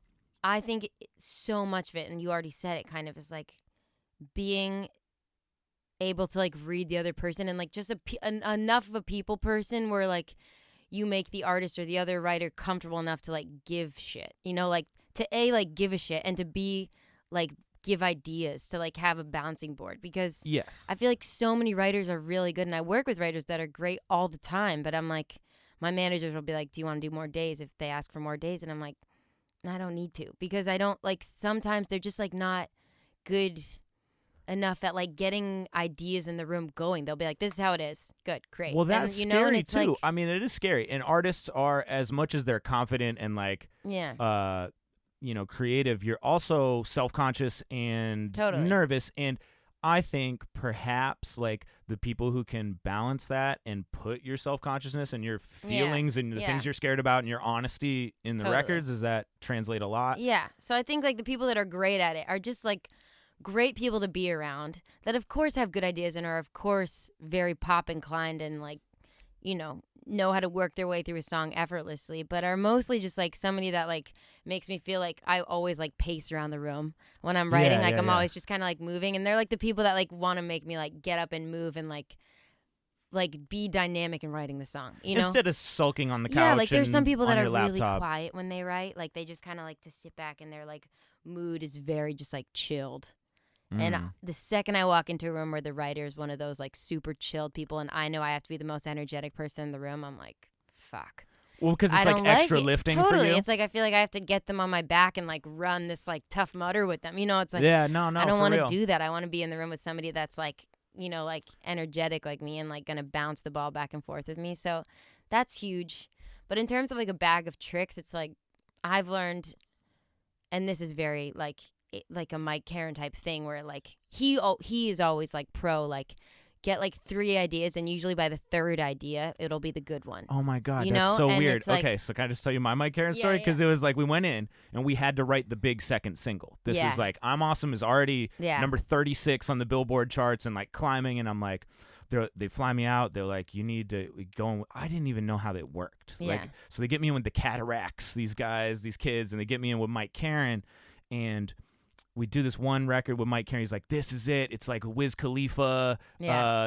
I think so much of it, and you already said it, kind of is like being able to like read the other person, and like just enough of a people person where like you make the artist or the other writer comfortable enough to like give shit, like to like give a shit, and to be like give ideas, to like have a bouncing board, because I feel like so many writers are really good, and I work with writers that are great all the time, but I'm like, my managers will be like, do you want to do more days if they ask for more days? And I'm like, I don't need to, because I don't like, sometimes they're just like not good enough at like getting ideas in the room going. They'll be like, this is how it is. Good, great. Well, that's scary too. Like, I mean, it is scary. And artists are, as much as they're confident and like, creative, you're also self-conscious and nervous. And I think perhaps like the people who can balance that and put your self-consciousness and your feelings and the things you're scared about and your honesty in the records, does that translate a lot? Yeah. So I think like the people that are great at it are just like great people to be around, that of course have good ideas and are of course very pop inclined and like, know how to work their way through a song effortlessly, but are mostly just like somebody that like makes me feel like I always like pace around the room when I'm writing. I'm always just kind of like moving, and they're like the people that like want to make me like get up and move and like be dynamic in writing the song, instead of sulking on the couch. Yeah, like there's some people that are really quiet when they write. Like they just kind of like to sit back, and their like mood is very just like chilled. And the second I walk into a room where the writer is one of those like super chilled people, and I know I have to be the most energetic person in the room, I'm like, fuck. Well, because it's like extra lifting for you. It's like I feel like I have to get them on my back and like run this like tough mutter with them. It's like, no, I don't want to do that. I want to be in the room with somebody that's like, like energetic like me and like gonna bounce the ball back and forth with me. So that's huge. But in terms of like a bag of tricks, it's like I've learned, and this is very like a Mike Caren type thing, where like he is always like pro, like get like 3 ideas, and usually by the 3rd idea it'll be the good one. Oh my god, that's so weird. Like, okay, so can I just tell you my Mike Caren story? Because it was like we went in and we had to write the big second single. This is like I'm Awesome is already number 36 on the Billboard charts and like climbing, and I'm like, they fly me out. They're like, you need to go. I didn't even know how that worked. Yeah. Like, so they get me in with the Cataracts, these kids, and they get me in with Mike Caren, and we do this one record with Mike Caren. He's like, this is it. It's like Wiz Khalifa.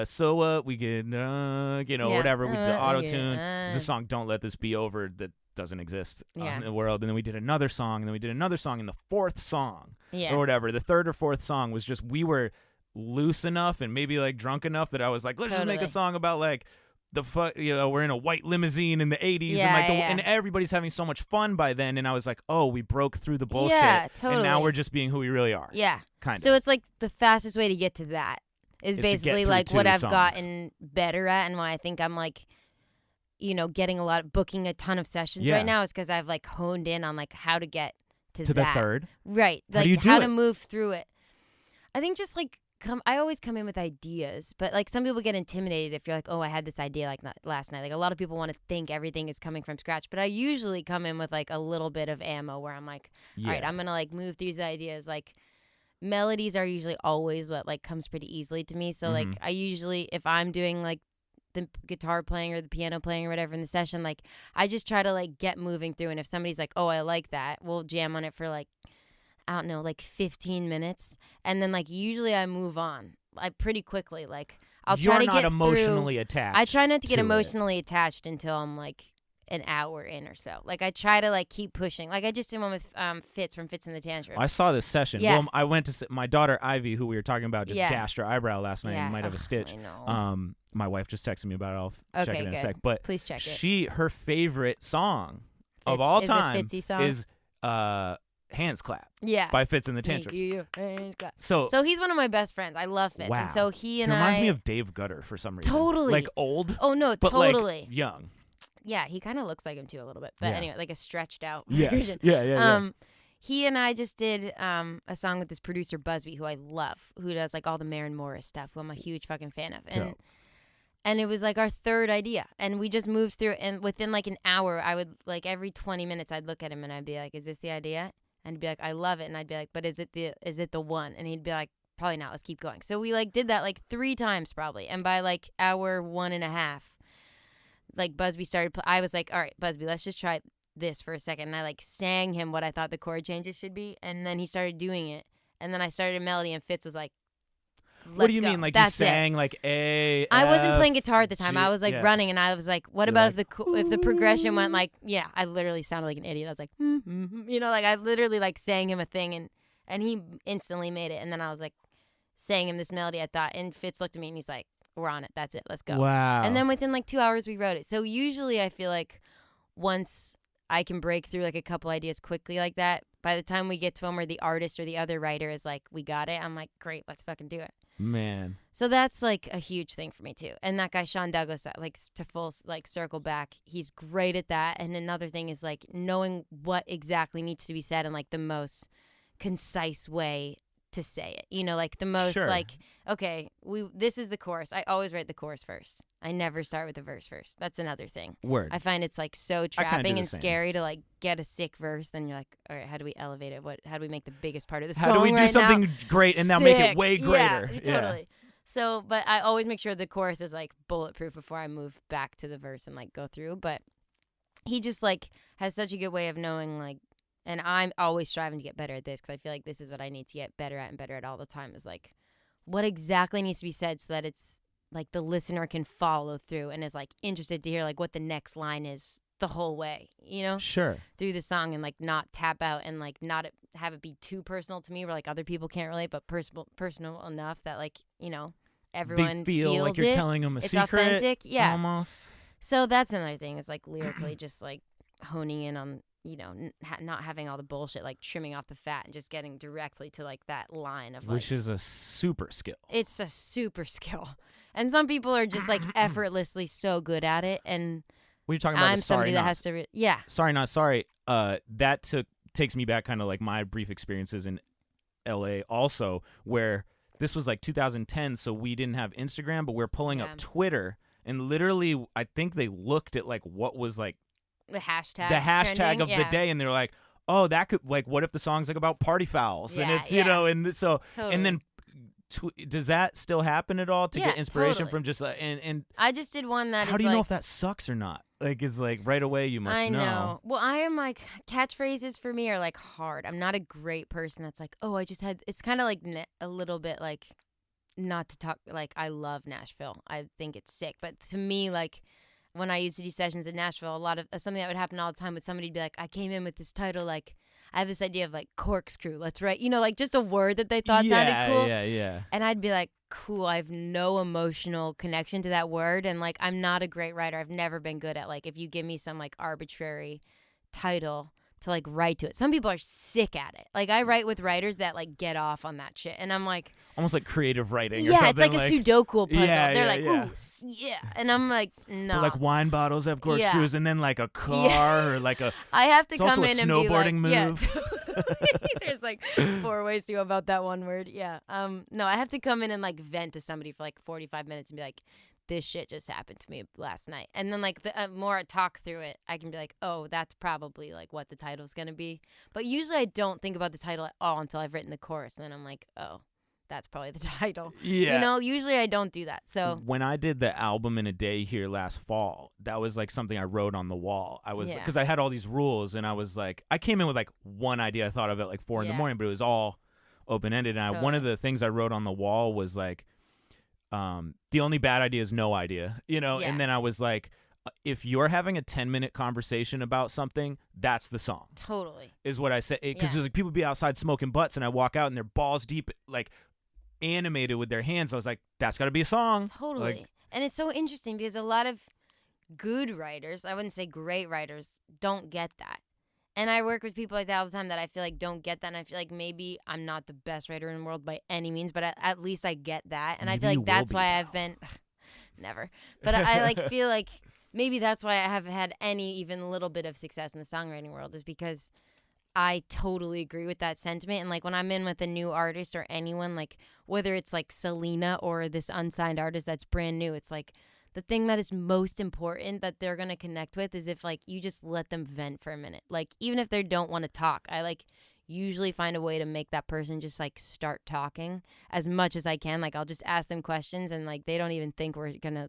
So we get, whatever. We the auto-tune. There's a song, Don't Let This Be Over, that doesn't exist in the world. And then we did another song. And then we did another song. And the 4th song or whatever, the 3rd or 4th song was just, we were loose enough and maybe like drunk enough that I was like, let's just make a song about like, we're in a white limousine in the 80s and everybody's having so much fun by then, and I was like, oh, we broke through the bullshit, and now we're just being who we really are. Kind of. So it's like the fastest way to get to that is basically like what I've gotten better at, and why I think I'm like, booking a ton of sessions right now is because I've like honed in on like how to get to that. The 3rd, right? How like do you do how it? To move through it. I think just like I always come in with ideas, but like some people get intimidated if you're like, oh, I had this idea like last night. Like a lot of people want to think everything is coming from scratch, but I usually come in with like a little bit of ammo where I'm like, all right, I'm gonna like move through these ideas. Like melodies are usually always what like comes pretty easily to me. So like I usually, if I'm doing like the guitar playing or the piano playing or whatever in the session, like I just try to like get moving through. And if somebody's like, oh, I like that, we'll jam on it for like, I don't know, like 15 minutes. And then like usually I move on like pretty quickly. Like I'll try to get You're not emotionally attached. I try not to get emotionally attached until I'm like an hour in or so. Like I try to like keep pushing. Like I just did one with Fitz from Fitz and the Tantrums. I saw this session. Yeah. Well, I went to my daughter Ivy, who we were talking about, just gashed her eyebrow last night and might have a stitch. I know. My wife just texted me about it. I'll check it in a sec. But please check it. Her favorite song of all time is a Fitzy song? Is Hands Clap. Yeah. By Fitz and the Tantrums. So he's one of my best friends. I love Fitz. Wow. And so he reminds me of Dave Gutter for some reason. Totally. Like old. Oh no, but totally. Like young. Yeah, he kind of looks like him too a little bit. But anyway, like a stretched out yes. version. Yeah. He and I just did a song with this producer Busby, who I love, who does like all the Maren Morris stuff, who I'm a huge fucking fan of. And it was like our third idea, and we just moved through. And within like an hour, I would like every 20 minutes, I'd look at him and I'd be like, "Is this the idea?" And he'd be like, "I love it." And I'd be like, "But is it the one?" And he'd be like, "Probably not. Let's keep going." So we like did that like 3 times probably, and by like hour 1.5. Like Busby started, I was like, all right, Busby, let's just try this for a second. And I like sang him what I thought the chord changes should be. And then he started doing it. And then I started a melody and Fitz was like, what do you go. mean? Like That's you sang like A, I wasn't F, playing guitar at the time. G, I was like running and I was like, what about if the progression went like, I literally sounded like an idiot. I was like, you know, like I literally like sang him a thing and he instantly made it. And then I was like, sang him this melody I thought, and Fitz looked at me and he's like, we're on it. That's it. Let's go. Wow. And then within like 2 hours, we wrote it. So usually I feel like once I can break through like a couple ideas quickly like that, by the time we get to them where the artist or the other writer is like, we got it, I'm like, great, let's fucking do it. Man. So that's like a huge thing for me too. And that guy, Sean Douglas, like to full like circle back, he's great at that. And another thing is like knowing what exactly needs to be said in like the most concise way to say it, you know, like the most like, okay, this is the chorus. I always write the chorus first. I never start with the verse first. That's another thing. Word. I find it's like so trapping and scary to like get a sick verse. Then you're like, all right, how do we elevate it? How do we make the biggest part of the song? How do we do something now great and now make it way greater? Yeah, totally. So, but I always make sure the chorus is like bulletproof before I move back to the verse and like go through. But he just like has such a good way of knowing like. And I'm always striving to get better at this because I feel like this is what I need to get better at and better at all the time is like what exactly needs to be said so that it's like the listener can follow through and is like interested to hear like what the next line is the whole way, you know? Sure. Through the song and like not tap out and like not have it be too personal to me where like other people can't relate, but personal enough that like, you know, everyone they feel feels like you're telling them a it's secret. Authentic. Yeah. Almost. So that's another thing is like lyrically just like honing in on, you know, not having all the bullshit, like trimming off the fat and just getting directly to like that line of like, which is a super skill. It's a super skill. And some people are just like effortlessly so good at it. And what are you talking about? I'm somebody that has to, Sorry, not sorry. That takes me back kind of like my brief experiences in LA also, where this was like 2010. So we didn't have Instagram, but we're pulling up Twitter and literally, I think they looked at like what was like, the hashtag trending, of the day, and they're like, oh, that could like, what if the song's like about party fouls? And it's, you know, and so, totally. And then does that still happen at all to get inspiration from just and I just did one that how do you know if that sucks or not? Like, it's like right away you must know. Well, I am like catchphrases for me are like hard. I'm not a great person that's like, oh, I just had, it's kind of like a little bit like not to talk, like I love Nashville. I think it's sick. But to me, like, when I used to do sessions in Nashville, a lot of something that would happen all the time would somebody'd be like, I came in with this title, like, I have this idea of like corkscrew. Let's write, you know, like just a word that they thought sounded cool. Yeah. And I'd be like, cool, I have no emotional connection to that word. And like, I'm not a great writer. I've never been good at like, if you give me some like arbitrary title to like write to it. Some people are sick at it. Like I write with writers that like get off on that shit. And I'm like, almost like creative writing or something. Yeah, it's like a Sudoku puzzle. They're like, ooh, yeah. And I'm like, no. But like wine bottles have corkscrews and then like a car or like a I have to it's come also in a and snowboarding be like, move. Yeah, There's like 4 ways to go about that one word. Yeah. No, I have to come in and like vent to somebody for like 45 minutes and be like, this shit just happened to me last night. And then like the more I talk through it, I can be like, oh, that's probably like what the title's going to be. But usually I don't think about the title at all until I've written the chorus. And then I'm like, oh, that's probably the title. Yeah. You know, usually I don't do that. So when I did the album in a day here last fall, that was like something I wrote on the wall. I was, because I had all these rules and I was like, I came in with like one idea I thought of at like 4 in the morning, but it was all open-ended. And one of the things I wrote on the wall was like, the only bad idea is no idea, you know? And then I was like, if you're having a 10-minute conversation about something, that's the song. Totally. Is what I said. Because there's like people be outside smoking butts and I walk out and they're balls deep, like animated with their hands. I was like, that's got to be a song. Totally. Like, and it's so interesting because a lot of good writers, I wouldn't say great writers, don't get that. And I work with people like that all the time that I feel like don't get that. And I feel like maybe I'm not the best writer in the world by any means, but at least I get that. And maybe I feel like that's why I've been never. But I like feel like maybe that's why I have had any even little bit of success in the songwriting world is because I totally agree with that sentiment. And like when I'm in with a new artist or anyone, like whether it's like Selena or this unsigned artist that's brand new, it's like the thing that is most important that they're going to connect with is if like you just let them vent for a minute. Like even if they don't want to talk, I like usually find a way to make that person just like start talking as much as I can. Like I'll just ask them questions and like they don't even think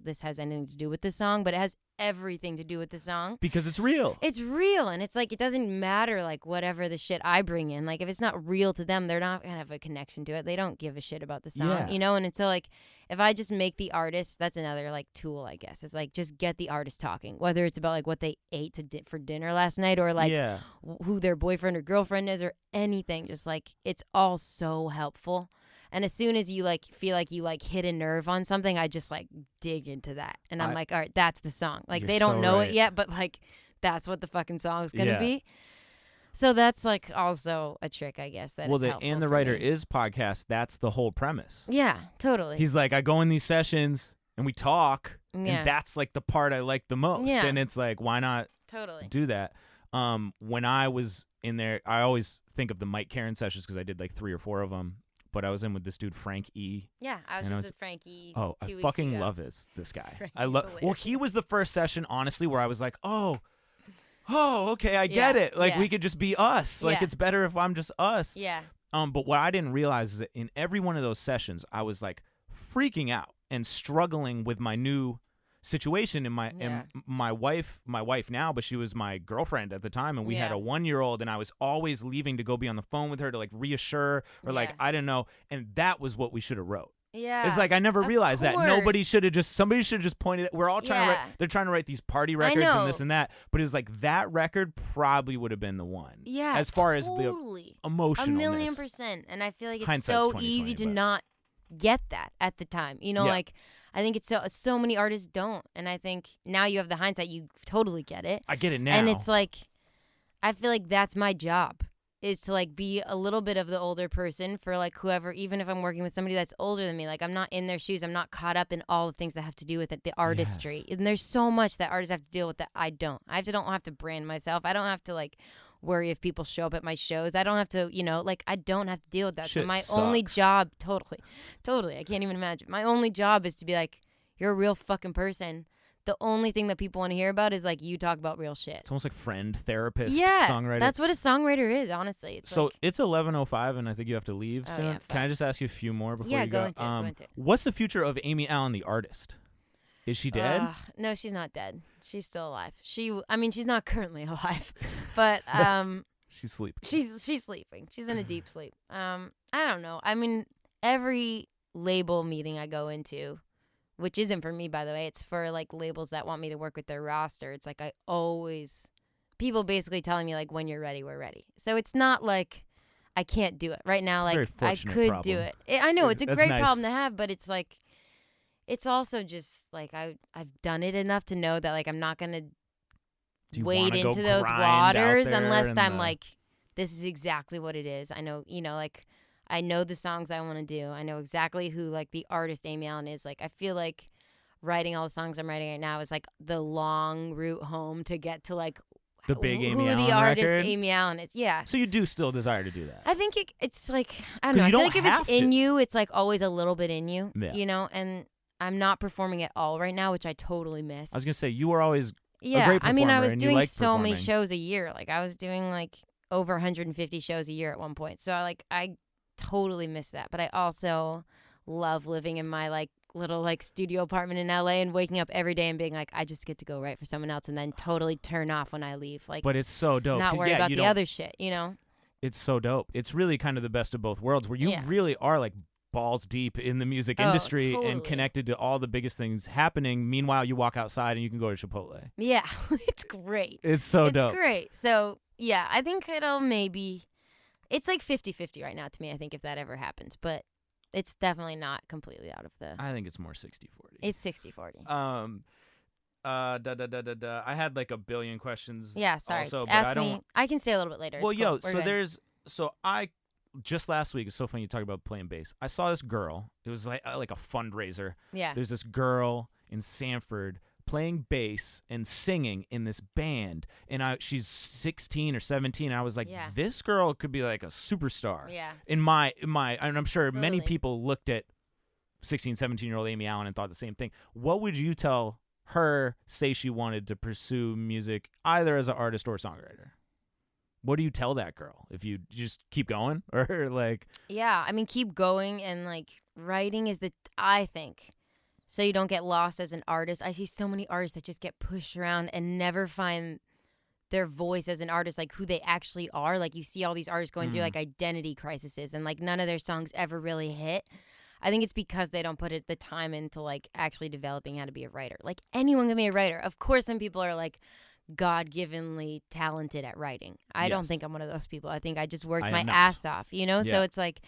this has anything to do with the song, but it has everything to do with the song. Because it's real. It's real. And it's like, it doesn't matter like whatever the shit I bring in. Like if it's not real to them, they're not going to have a connection to it. They don't give a shit about the song, you know? And it's so like, if I just make the artist, that's another like tool, I guess. It's like, just get the artist talking, whether it's about like what they ate for dinner last night or like who their boyfriend or girlfriend is or anything. Just like, it's all so helpful. And as soon as you like feel like you like hit a nerve on something, I just like dig into that. And I'm like, all right, that's the song. Like they don't know it yet, but like that's what the fucking song is going to be. So that's like also a trick, I guess. That is helpful And the Writer Is podcast, that's the whole premise. Yeah, totally. He's like, I go in these sessions and we talk and that's like the part I like the most. Yeah. And it's like, why not do that? When I was in there, I always think of the Mike Karen sessions because I did like 3 or 4 of them. But I was in with this dude, Frank E. Yeah, I was just with Frankie. Oh, 2 I weeks fucking ago. love this guy. I love. Well, he was the first session, honestly, where I was like, oh, okay, I get it. Like we could just be us. Like it's better if I'm just us. Yeah. But what I didn't realize is that in every one of those sessions, I was like freaking out and struggling with my new situation and my wife now, but she was my girlfriend at the time, and we had a 1-year-old, and I was always leaving to go be on the phone with her to like reassure or like I don't know, and that was what we should have wrote. Yeah, it's like I never realized that somebody should have just pointed it. We're all trying to write, they're trying to write these party records and this and that, but it was like that record probably would have been the one. Yeah, as far as the emotionalness. 1,000,000%, and I feel like it's Hindsight's so easy to not get that at the time. You know, like. I think it's so many artists don't. And I think now you have the hindsight, you totally get it. I get it now. And it's like, I feel like that's my job, is to like be a little bit of the older person for like whoever, even if I'm working with somebody that's older than me, like I'm not in their shoes. I'm not caught up in all the things that have to do with it, the artistry. And there's so much that artists have to deal with that I don't. Don't have to brand myself. I don't have to like worry if people show up at my shows. I don't have to, you know, like I don't have to deal with that. Shit so my sucks. only job, totally, I can't even imagine. My only job is to be like, you're a real fucking person. The only thing that people want to hear about is like you talk about real shit. It's almost like friend, therapist, Yeah, songwriter. that's what a songwriter is, honestly. It's so it's 11:05, and I think you have to leave soon. Yeah, Can I just ask you a few more before you go go? into it. What's the future of Amy Allen, the artist? Is she dead? No, she's not dead. She's still alive. She's not currently alive, but she's sleeping. She's sleeping. She's in a deep sleep. I don't know. I mean, every label meeting I go into, which isn't for me, by the way, it's for like labels that want me to work with their roster. It's like people basically telling me like, when you're ready, we're ready. So it's not like I can't do it right now. Like I could do it. I know it's a great problem to have, but it's like, it's also just like I've done it enough to know that like I'm not gonna wade into those waters unless I'm like, this is exactly what it is. I know, you know, like I know the songs I want to do. I know exactly who like the artist Amy Allen is. Like I feel like writing all the songs I'm writing right now is like the long route home to get to like the big Amy who Allen the artist record? Amy Allen is. Yeah. So you do still desire to do that? I think it's like, I don't know. I feel like if it's in you, it's like always a little bit in you, you know? And I'm not performing at all right now, which I totally miss. I was going to say, you were always a great performer. I mean, I was doing so many shows a year. Like, I was doing like over 150 shows a year at one point. So I totally miss that. But I also love living in my like little like studio apartment in LA and waking up every day and being like, I just get to go write for someone else and then totally turn off when I leave. Like, but it's so dope. Not worry about the other shit, you know? It's so dope. It's really kind of the best of both worlds where you really are like balls deep in the music industry and connected to all the biggest things happening. Meanwhile, you walk outside and you can go to Chipotle. Yeah, it's great. It's so dope. It's great. So, yeah, I think it's like 50-50 right now to me, I think, if that ever happens. But it's definitely not completely out of the... I think it's more 60-40. It's 60-40. I had like a billion questions. Yeah, sorry. Also, but Ask me. I can say a little bit later. Well, it's cool. So I just last week, it's so funny you talk about playing bass. I saw this girl. It was like a fundraiser. Yeah. There's this girl in Sanford playing bass and singing in this band, and she's 16 or 17. And I was like, this girl could be like a superstar. Yeah. In my, and I'm sure many people looked at 16, 17-year-old Amy Allen and thought the same thing. What would you tell her, say she wanted to pursue music either as an artist or a songwriter? What do you tell that girl? If you just keep going, or like? Yeah, I mean, keep going, and like writing is I think, so you don't get lost as an artist. I see so many artists that just get pushed around and never find their voice as an artist, like who they actually are. Like you see all these artists going through like identity crises, and like none of their songs ever really hit. I think it's because they don't put the time into like actually developing how to be a writer. Like anyone can be a writer. Of course, some people are like God-givenly talented at writing. I don't think I'm one of those people. I think I just worked my ass off, you know? Yeah. So it's like,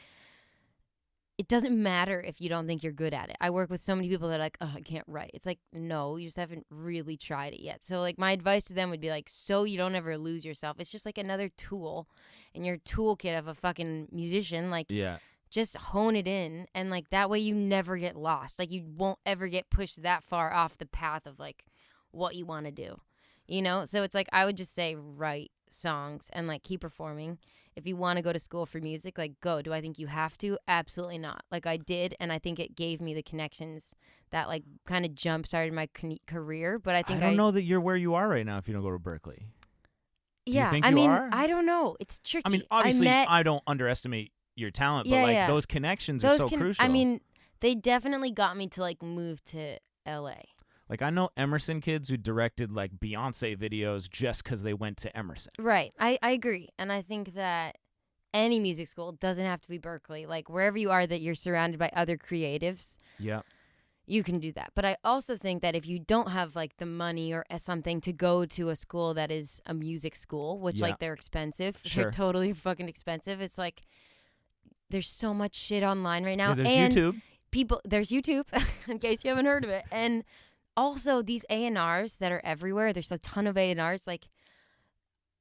it doesn't matter if you don't think you're good at it. I work with so many people that are like, oh, I can't write. It's like, no, you just haven't really tried it yet. So like my advice to them would be like, so you don't ever lose yourself. It's just like another tool in your toolkit of a fucking musician. Like, just hone it in, and like that way you never get lost. Like you won't ever get pushed that far off the path of like what you want to do. You know, so it's like I would just say write songs and like keep performing. If you want to go to school for music, like go. Do I think you have to? Absolutely not. Like I did, and I think it gave me the connections that like kind of jump started my career. But I think I don't know that you're where you are right now if you don't go to Berkeley. Yeah, I mean, I don't know. It's tricky. I mean, obviously, I don't underestimate your talent, but like those connections are so crucial. I mean, they definitely got me to like move to LA. Like, I know Emerson kids who directed, like, Beyonce videos just because they went to Emerson. Right. I agree. And I think that any music school doesn't have to be Berkeley. Like, wherever you are that you're surrounded by other creatives, you can do that. But I also think that if you don't have, like, the money or something to go to a school that is a music school, which, like, they're expensive. Sure. They're totally fucking expensive. It's like, there's so much shit online right now. Yeah, there's YouTube. There's YouTube, in case you haven't heard of it. And also, these A&Rs that are everywhere, there's a ton of A&Rs. Like,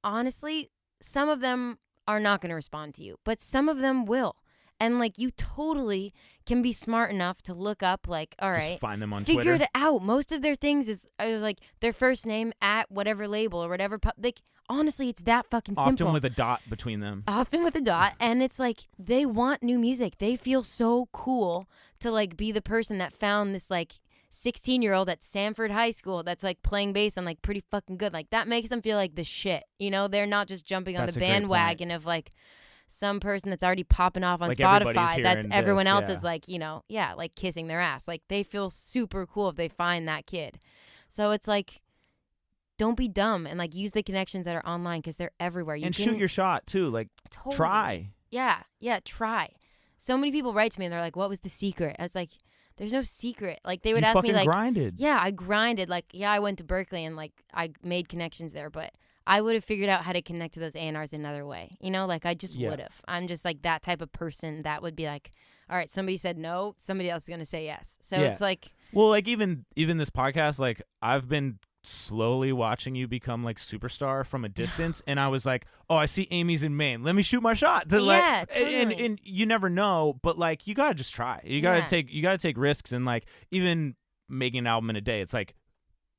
honestly, some of them are not going to respond to you, but some of them will. And, like, you totally can be smart enough to look up, like, all right. Just find them on Twitter. Figure it out. Most of their things is like, their first name at whatever label or whatever. Like, honestly, it's that fucking simple. Often with a dot between them. And it's like, they want new music. They feel so cool to, like, be the person that found this, like, 16-year-old at Sanford High School that's like playing bass and like pretty fucking good. Like that makes them feel like the shit. You know, they're not just jumping on the bandwagon of like some person that's already popping off on like Spotify. That's everyone else is like, you know, like kissing their ass. Like they feel super cool if they find that kid. So it's like, don't be dumb and like use the connections that are online because they're everywhere. Shoot your shot too. Like try. Yeah, try. So many people write to me and they're like, what was the secret? I was like, there's no secret. Like they would ask me like, grinded. Yeah, I grinded. Like, yeah, I went to Berkeley and like I made connections there, but I would have figured out how to connect to those A&Rs another way. You know, like I just would have. I'm just like that type of person that would be like, all right, somebody said no, somebody else is going to say yes. So it's like, well, like even this podcast, like I've been slowly watching you become like superstar from a distance, and I was like, oh, I see Amy's in Maine, let me shoot my shot to totally. and you never know, but like you gotta just try. You gotta take risks, and like even making an album in a day, it's like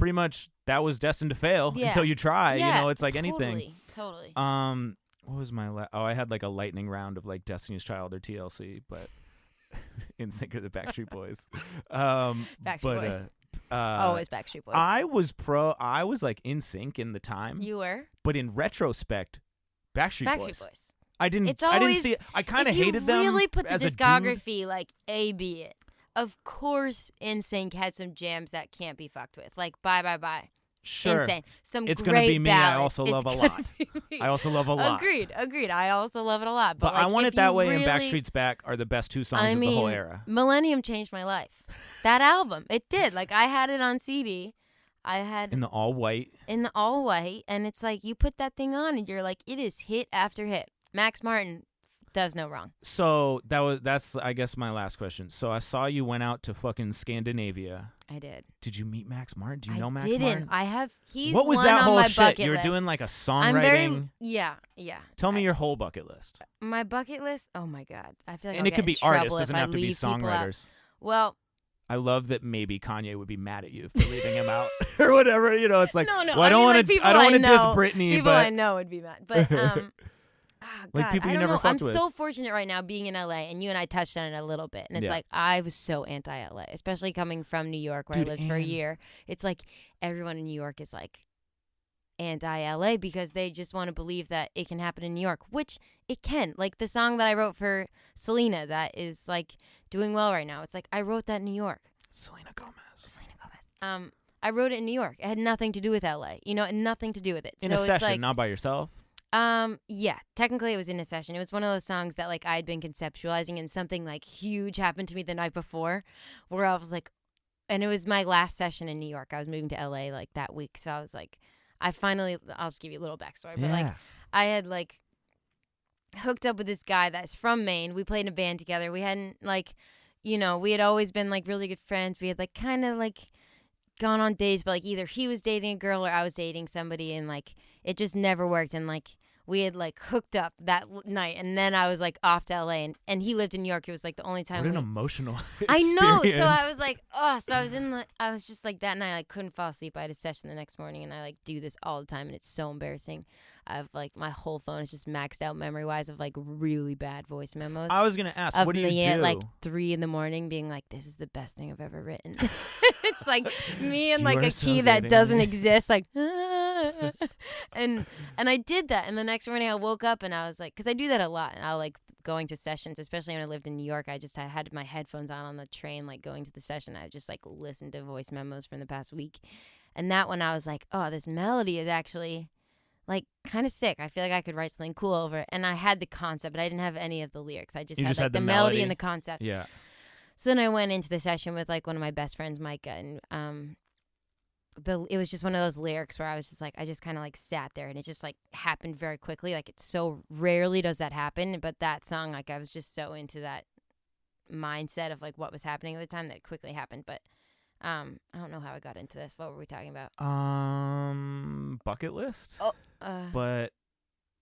pretty much that was destined to fail until you try. Yeah, you know, it's like anything. Totally. What was my I had like a lightning round of like Destiny's Child or TLC, but NSYNC or the Backstreet Boys. Backstreet Boys. Always Backstreet Boys. I was like NSYNC in the time. You were? But in retrospect, Backstreet Boys. I didn't see it. I kind of hated them. If you really put the as discography, like A-B it, of course NSYNC had some jams that can't be fucked with. Like Bye Bye Bye. Sure. Insane. Some it's great gonna be me. ballads. I also love a lot. I also love a lot. Agreed. I also love it a lot. But like, I Want It That Way and really, Backstreet's Back are the best two songs of the whole era. Millennium changed my life. That album, it did. Like I had it on CD. I had in the all white. And it's like you put that thing on and you're like, it is hit after hit. Max Martin does no wrong. So that's I guess my last question. So I saw you went out to fucking Scandinavia. I did. Did you meet Max Martin? Do you know Max Martin? I didn't. I have. He's what was one that on whole my shit? bucket You were list. doing like a songwriting. Yeah. Tell me your whole bucket list. My bucket list. Oh my god, I feel like. And I'll it could get be in artists. trouble Doesn't if have I to be leave people out. songwriters. Well. I love that maybe Kanye would be mad at you for leaving him out or whatever. You know, it's like, no. Well, I don't want to. I don't want to diss Britney, people but I know would be mad. But like people I you don't never know. I'm fucked with. so fortunate right now being in LA, and you and I touched on it a little bit. And it's like I was so anti-LA, especially coming from New York, where I lived for a year. It's like everyone in New York is like anti-LA because they just want to believe that it can happen in New York, which it can. Like the song that I wrote for Selena that is like doing well right now. It's like I wrote that in New York. Selena Gomez. I wrote it in New York. It had nothing to do with LA. You know, nothing to do with it. In a session, not by yourself. Yeah, technically it was in a session. It was one of those songs that like I had been conceptualizing and something like huge happened to me the night before where I was like, and it was my last session in New York. I was moving to LA like that week. So I was like, I'll just give you a little backstory, but like I had like hooked up with this guy that's from Maine. We played in a band together. We hadn't like, you know, we had always been like really good friends. We had like kind of like gone on dates, but like either he was dating a girl or I was dating somebody and like it just never worked. And like we had like hooked up that night and then I was like off to LA and he lived in New York. It was like the only time. What an emotional experience. I know. So I was like, so I was just like that night I couldn't fall asleep. I had a session the next morning and I like do this all the time and it's so embarrassing. I've like my whole phone is just maxed out memory wise of like really bad voice memos. I was gonna ask, what do you do? At like 3 a.m. being like, this is the best thing I've ever written. It's like me and like a key that doesn't exist, like, and I did that. And the next morning I woke up and I was like, because I do that a lot. And I like going to sessions, especially when I lived in New York. I had my headphones on the train, like going to the session. I just like listened to voice memos from the past week. And that one I was like, oh, this melody is actually like kind of sick. I feel like I could write something cool over it. And I had the concept, but I didn't have any of the lyrics. I just had the melody and the concept. Yeah. So then I went into the session with like one of my best friends, Micah, and it was just one of those lyrics where I was just like, I just kind of like sat there and it just like happened very quickly. Like it so rarely does that happen, but that song, like I was just so into that mindset of like what was happening at the time that it quickly happened. But I don't know how I got into this. What were we talking about? Bucket list. But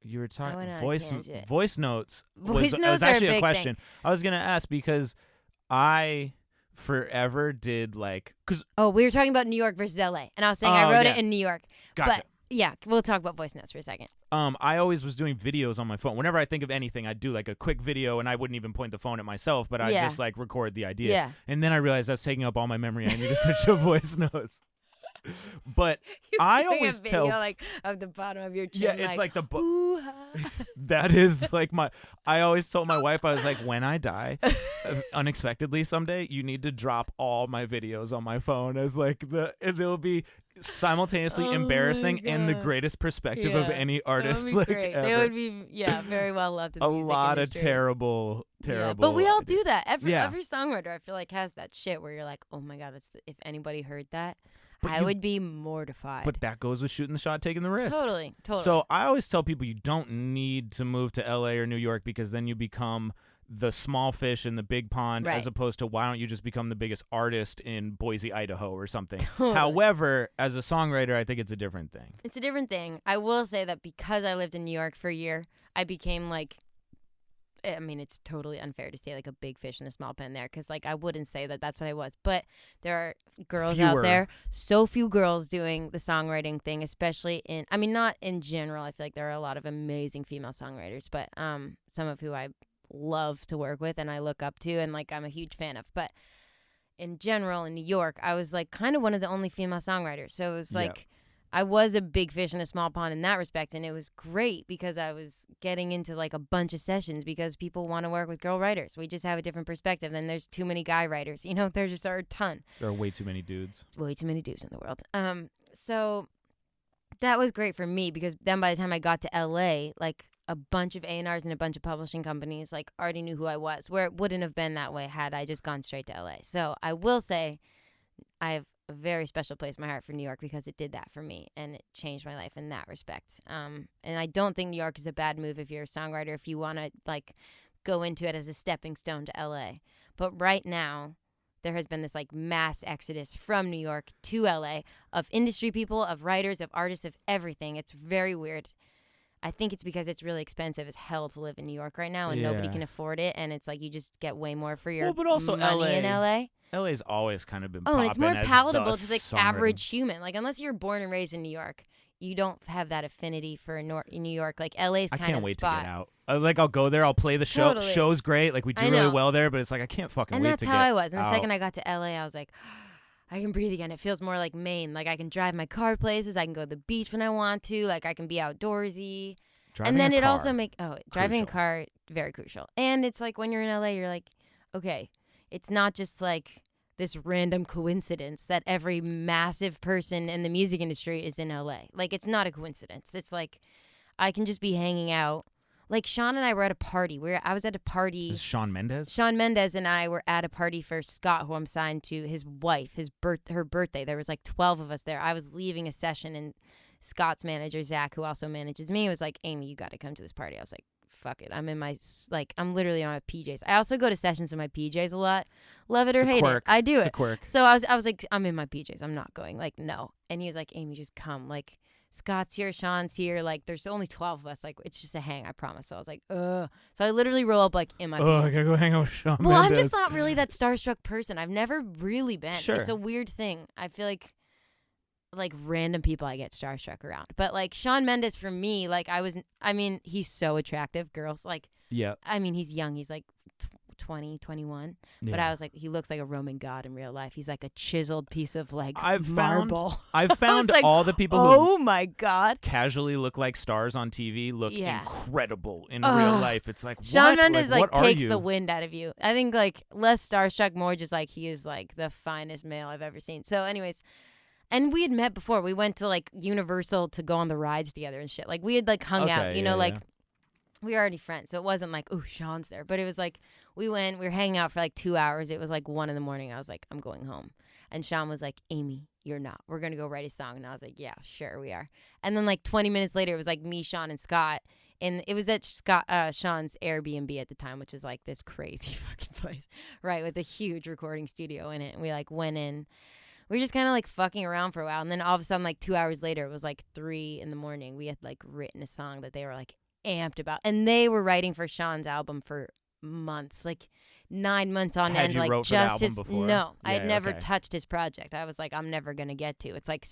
you were talking voice notes. Voice notes was actually are a big question. thing. I was gonna ask because I forever did like we were talking about New York versus LA, and I was saying I wrote it in New York. Gotcha. But yeah, we'll talk about voice notes for a second. I always was doing videos on my phone. Whenever I think of anything, I'd do like a quick video, and I wouldn't even point the phone at myself, but I'd just like record the idea. Yeah. And then I realized that's taking up all my memory. I need to switch to voice notes. But I always a video, tell like of the bottom of your chin. Yeah, it's like the that is like I always told my wife, I was like, when I die unexpectedly someday, you need to drop all my videos on my phone as like they'll be simultaneously embarrassing and the greatest perspective of any artist. That would be great. Ever. They would be very well loved in the music lot industry. of terrible. But we all ideas. do that. Every songwriter I feel like has that shit where you're like, oh my god, if anybody heard that. I would be mortified. But that goes with shooting the shot, taking the risk. Totally. So I always tell people you don't need to move to LA or New York because then you become the small fish in the big pond as opposed to why don't you just become the biggest artist in Boise, Idaho or something. Totally. However, as a songwriter, I think it's a different thing. It's a different thing. I will say that because I lived in New York for a year, I became like I mean, it's totally unfair to say like a big fish in a small pond there, because like I wouldn't say that that's what I was, but there are girls out there, so few girls doing the songwriting thing, especially I mean, not in general. I feel like there are a lot of amazing female songwriters, but some of who I love to work with and I look up to and like I'm a huge fan of. But in general, in New York, I was like kind of one of the only female songwriters, so it was like. I was a big fish in a small pond in that respect, and it was great because I was getting into like a bunch of sessions because people want to work with girl writers. We just have a different perspective. Then there's too many guy writers. You know, there just are a ton. There are way too many dudes. Way too many dudes in the world. So that was great for me because then by the time I got to LA, like a bunch of A&Rs and a bunch of publishing companies like already knew who I was, where it wouldn't have been that way had I just gone straight to LA. So I will say I have a very special place in my heart for New York because it did that for me and it changed my life in that respect. And I don't think New York is a bad move if you're a songwriter, if you want to like go into it as a stepping stone to LA. But right now there has been this like mass exodus from New York to LA of industry people, of writers, of artists, of everything. It's very weird. I think it's because it's really expensive as hell to live in New York right now and nobody can afford it, and it's like you just get way more for your but also money in LA. LA's always kind of been and it's more palatable to like songwriting. average human. Like unless you're born and raised in New York, you don't have that affinity for New York. Like LA's kind of spot. I can't wait to get out. Like I'll go there, I'll play the show. Totally. Show's great. Like we do really well there, but it's like I can't fucking wait to get out. And that's how I was. And the second I got to LA, I was like, I can breathe again. It feels more like Maine. Like I can drive my car places. I can go to the beach when I want to. Like I can be outdoorsy. Driving and then a car, also driving a car, very crucial. And it's like when you're in LA, you're like, okay, it's not just like this random coincidence that every massive person in the music industry is in LA. Like it's not a coincidence. It's like I can just be hanging out. Like Sean and I were at a party. I was at a party. This is Shawn Mendes? Shawn Mendes and I were at a party for Scott, who I'm signed to, his wife, her birthday. There was like 12 of us there. I was leaving a session and Scott's manager, Zach, who also manages me, was like, Amy, you got to come to this party. I was like, fuck it. I'm literally on my PJs. I also go to sessions in my PJs a lot. Love it or hate it. I do it. It's a quirk. So I was like, I'm in my PJs. I'm not going. Like, no. And he was like, Amy, just come. Like, Scott's here, Sean's here. Like, there's only 12 of us. Like, it's just a hang, I promise. So I was like, ugh. So I literally roll up, like, in my PJs. I gotta go hang out with Shawn Mendes. Well, I'm just not really that starstruck person. I've never really been. Sure. It's a weird thing. I feel like random people I get starstruck around. But like Shawn Mendes for me, like he's so attractive. Girls like, yeah. I mean, he's young. He's like 20, 21. Yeah. But I was like, he looks like a Roman god in real life. He's like a chiseled piece of like marble. I've found like, all the people who my God, casually look like stars on TV look incredible in real life. It's like, Shawn Mendes like takes the wind out of you. I think like less starstruck, more just like he is like the finest male I've ever seen. So anyways, and we had met before. We went to like Universal to go on the rides together and shit. Like we had like hung out, you know, like we were already friends. So it wasn't like, oh, Sean's there. But it was like we were hanging out for like 2 hours. It was like 1 a.m. I was like, I'm going home. And Sean was like, Amy, you're not. We're going to go write a song. And I was like, yeah, sure we are. And then like 20 minutes later, it was like me, Sean, and Scott. And it was at Sean's Airbnb at the time, which is like this crazy fucking place, right? With a huge recording studio in it. And we like went in. We were just kind of like fucking around for a while. And then all of a sudden, like 2 hours later, it was like 3 a.m. We had like written a song that they were like amped about. And they were writing for Sean's album for months, like 9 months on end. Like just the album his before? No, I had never touched his project. I was like, I'm never going to get to. It's like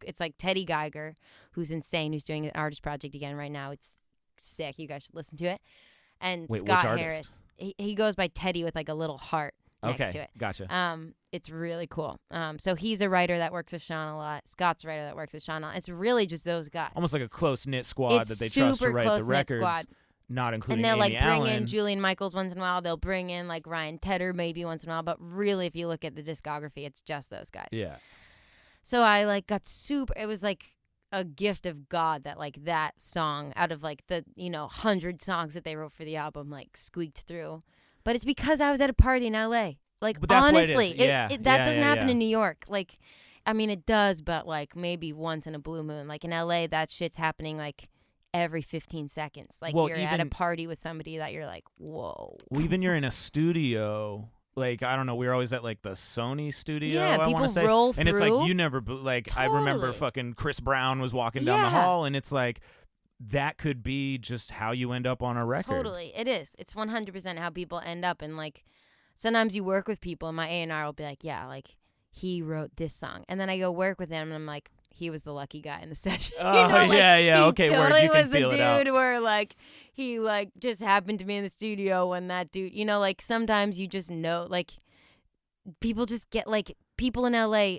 it's like Teddy Geiger, who's insane, who's doing an artist project again right now. It's sick. You guys should listen to it. And Scott Harris. He goes by Teddy with like a little heart next to it. Gotcha. It's really cool. So he's a writer that works with Sean a lot. Scott's a writer that works with Sean a lot. It's really just those guys. Almost like a close-knit squad that they trust to write the records. Squad. Not including And they'll Amy like bring Allen. in Julian Michaels once in a while. They'll bring in like Ryan Tedder maybe once in a while. But really, if you look at the discography, it's just those guys. Yeah. So I like got super. It was like a gift of God that like that song out of like the 100 songs that they wrote for the album like squeaked through. But it's because I was at a party in LA. Like, honestly, that doesn't happen in New York. Like, I mean, it does, but like maybe once in a blue moon. Like in LA, that shit's happening like every 15 seconds. Like you're at a party with somebody that you're like, whoa. Well, even you're in a studio. Like, I don't know, we were always at like the Sony studio, I want to say. Roll through. And it's like, you never, like, Totally. I remember fucking Chris Brown was walking down the hall, and it's like, that could be just how you end up on a record. Totally. It is. It's 100% how people end up. And like, sometimes you work with people and my A&R will be like, yeah, like he wrote this song. And then I go work with him and I'm like, he was the lucky guy in the session. Oh, like, yeah. Okay, totally word. You was can the feel it out. dude where like he like just happened to be in the studio when that dude, like sometimes you just know, like people just get like people in LA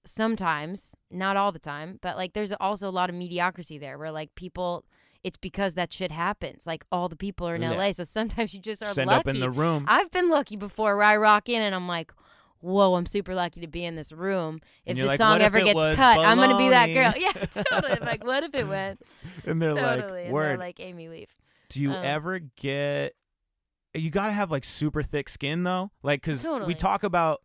sometimes, not all the time, but like there's also a lot of mediocrity there where like people, it's because that shit happens. Like all the people are in LA, so sometimes you just are Send lucky. up in the room. I've been lucky before where I rock in and I'm like, whoa, I'm super lucky to be in this room. If the song ever gets cut, I'm going to be that girl. Yeah, totally. I'm like, what if it went? And they're totally. like, word. And they're like, Amy, leave. Do you ever get, you got to have like super thick skin though? Like, because we talk about,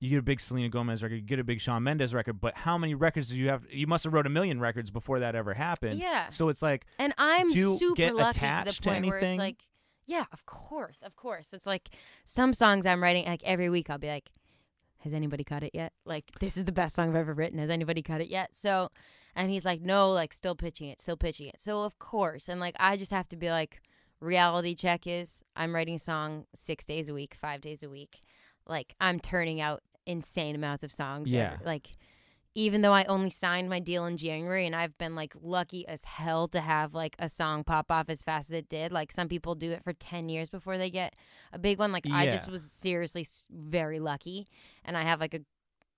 you get a big Selena Gomez record, you get a big Shawn Mendes record, but how many records do you have? You must have wrote 1 million records before that ever happened. Yeah. So it's like, and I'm super get lucky attached to the point where it's like, yeah, of course. It's like some songs I'm writing, like every week I'll be like, has anybody cut it yet? Like, this is the best song I've ever written. Has anybody cut it yet? So, and he's like, no, like still pitching it. So of course. And like, I just have to be like, reality check is I'm writing a song 6 days a week, 5 days a week. Like I'm turning out insane amounts of songs. Yeah. Like even though I only signed my deal in January and I've been like lucky as hell to have like a song pop off as fast as it did. Like some people do it for 10 years before they get a big one. Like I just was seriously very lucky. And I have like a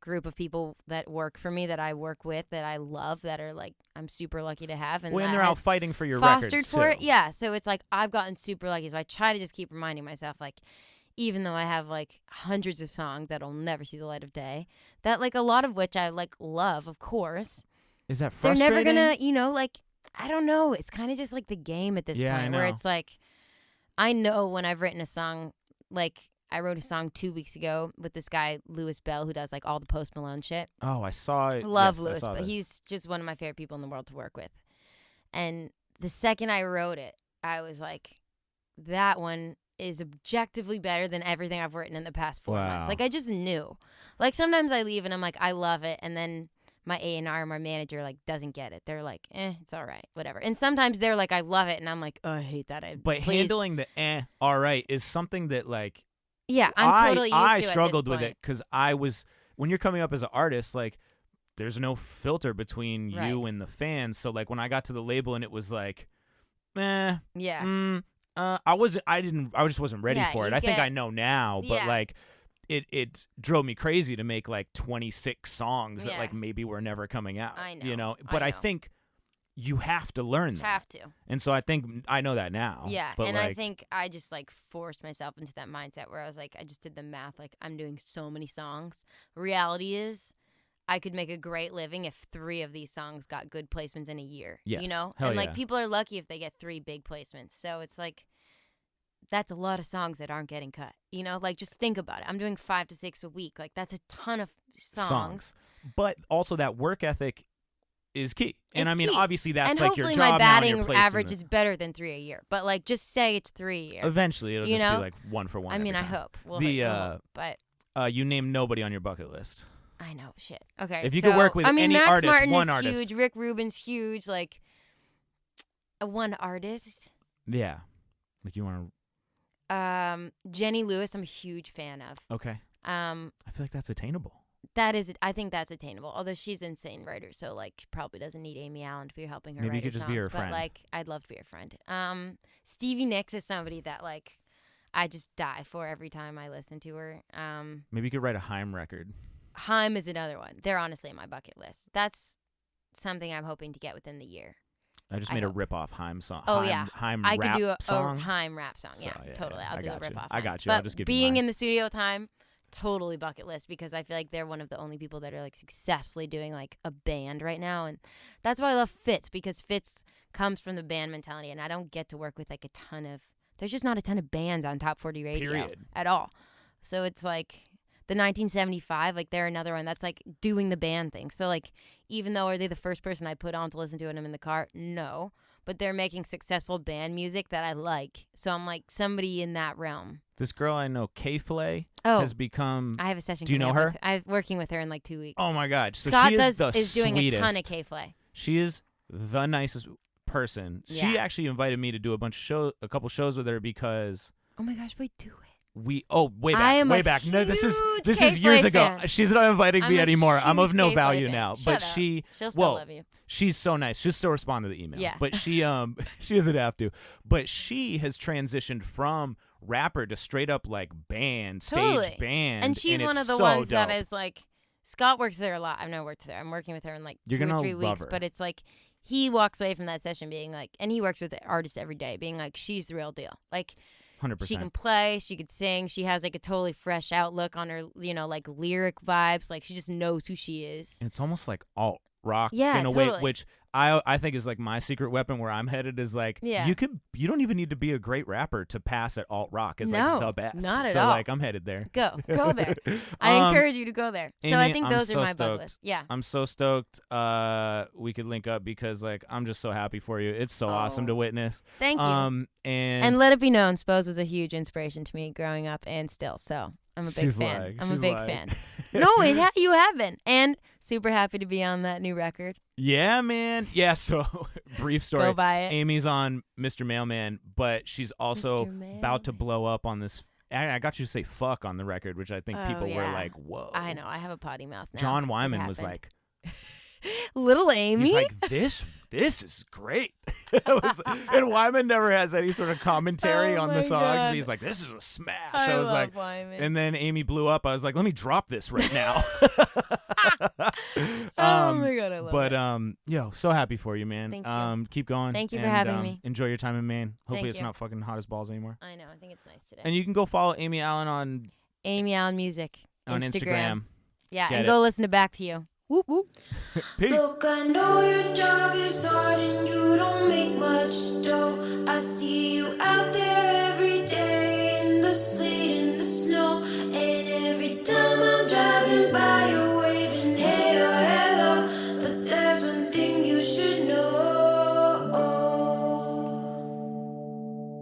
group of people that work for me that I work with that I love that are like I'm super lucky to have. And they're out fighting for your fostered records for too. it. Yeah. So it's like I've gotten super lucky. So I try to just keep reminding myself like, even though I have like hundreds of songs that'll never see the light of day, that like a lot of which I like love, of course. Is that frustrating? They're never gonna, like, I don't know. It's kind of just like the game at this point where it's like, I know when I've written a song, like I wrote a song 2 weeks ago with this guy, Louis Bell, who does like all the Post Malone shit. Oh, I saw it. Love Louis, but he's just one of my favorite people in the world to work with. And the second I wrote it, I was like, that one is objectively better than everything I've written in the past 4 months. Like I just knew. Like sometimes I leave and I'm like, I love it, and then my A&R, my manager, like doesn't get it. They're like, it's all right, whatever. And sometimes they're like, I love it, and I'm like, oh, I hate that. Handling the all right is something that like, yeah, I'm totally used to. I struggled with it because when you're coming up as an artist, like there's no filter between you and the fans. So like when I got to the label and it was like, I just wasn't ready for it. I think I know now, but like it drove me crazy to make like 26 songs that like maybe were never coming out. I know. But I think you have to learn that. Have to. And so I think I know that now. Yeah, but and like, I think I just like forced myself into that mindset where I was like, I just did the math. Like I'm doing so many songs. Reality is, I could make a great living if 3 of these songs got good placements in a year. Yes. Hell and like people are lucky if they get 3 big placements. So it's like, that's a lot of songs that aren't getting cut. Like just think about it. I'm doing 5 to 6 a week. Like that's a ton of songs. But also that work ethic is key. And it's I mean, key. obviously that's and like your job now. And hopefully my batting batting average is better than 3 a year. But like just say it's 3 a year. Eventually it'll just be like 1 for 1. I mean, every I time. hope. But you name nobody on your bucket list. I know, shit. Okay. If you could work with any Max artist, Martin one is artist. huge. Rick Rubin's huge. Like one artist. Yeah. Like you want to. Jenny Lewis, I'm a huge fan of. Okay. I feel like that's attainable. I think that's attainable. Although she's an insane writer, so like probably doesn't need Amy Allen to be helping her. Maybe write you could just songs, be her but friend. Like I'd love to be her friend. Stevie Nicks is somebody that like I just die for every time I listen to her. Maybe you could write a Haim record. Haim is another one. They're honestly on my bucket list. That's something I'm hoping to get within the year. I just made a rip-off Haim song. Oh, yeah. Haim I rap could do a song. Haim rap song. Yeah, So, totally. I'll do a rip-off. I got you. But I'll just give you being mine. in the studio with Haim, totally bucket list because I feel like they're one of the only people that are like successfully doing like a band right now. And that's why I love Fitz, because Fitz comes from the band mentality. And I don't get to work with like there's just not a ton of bands on Top 40 radio at all. So it's like the 1975, like they're another one that's like doing the band thing. So like, even though are they the first person I put on to listen to when I'm in the car? No, but they're making successful band music that I like. So I'm like somebody in that realm. This girl I know, K-Flay, has become. I have a session. Do you know her? I'm working with her in like 2 weeks. Oh my God! So Scott she is is doing sweetest. a ton of K-Flay. She is the nicest person. She actually invited me to do a couple shows with her because. Oh my gosh, wait, do it. Way back. No, this is years ago. She's not inviting me anymore. I'm of no value now. She'll still love you. She's so nice. She'll still respond to the email. Yeah. But she doesn't have to. But she has transitioned from rapper to straight up like band, stage band. And she's one of the ones that is like, Scott works there a lot. I've never worked there. I'm working with her in like 2 or 3 weeks. But it's like he walks away from that session being like, and he works with artists every day, being like, she's the real deal. Like 100%. She can play, she could sing, she has like a totally fresh outlook on her, like lyric vibes. Like she just knows who she is. And it's almost like alt rock in a way, which I think is like my secret weapon where I'm headed is like you don't even need to be a great rapper to pass at alt rock is like the best. Not at so all. like I'm headed there. Go there. I encourage you to go there. So Amy, I think those are my stoked. bucket list. Yeah. I'm so stoked we could link up because like I'm just so happy for you. It's so awesome to witness. Thank you. And let it be known, Spose was a huge inspiration to me growing up and still. So I'm a big fan. I'm a big fan. No, you have been. And super happy to be on that new record. Yeah, man. Yeah, so brief story. Go buy it. Amy's on Mr. Mailman, but she's also about to blow up on this. I got you to say fuck on the record, which I think people were like, whoa. I know. I have a potty mouth now. John Wyman was like, little Amy. He's like, this is great. And Wyman never has any sort of commentary on the songs. But he's like, this is a smash. I was like, Wyman. And then Amy blew up. I was like, let me drop this right now. Oh my God, I love it. So happy for you, man. Thank you. Keep going. Thank you for having me. Enjoy your time in Maine. Hopefully Thank it's you. not fucking hot as balls anymore. I know. I think it's nice today. And you can go follow Amy Allen on Amy Allen Music on Instagram. Yeah, and go listen to Back to You. Whoop whoop. Peace. Look, I know your job is hard and you don't make much dough. I see you out there every day in the sleet, in the snow. And every time I'm driving by, you're waving hey or hello. But there's one thing you should know.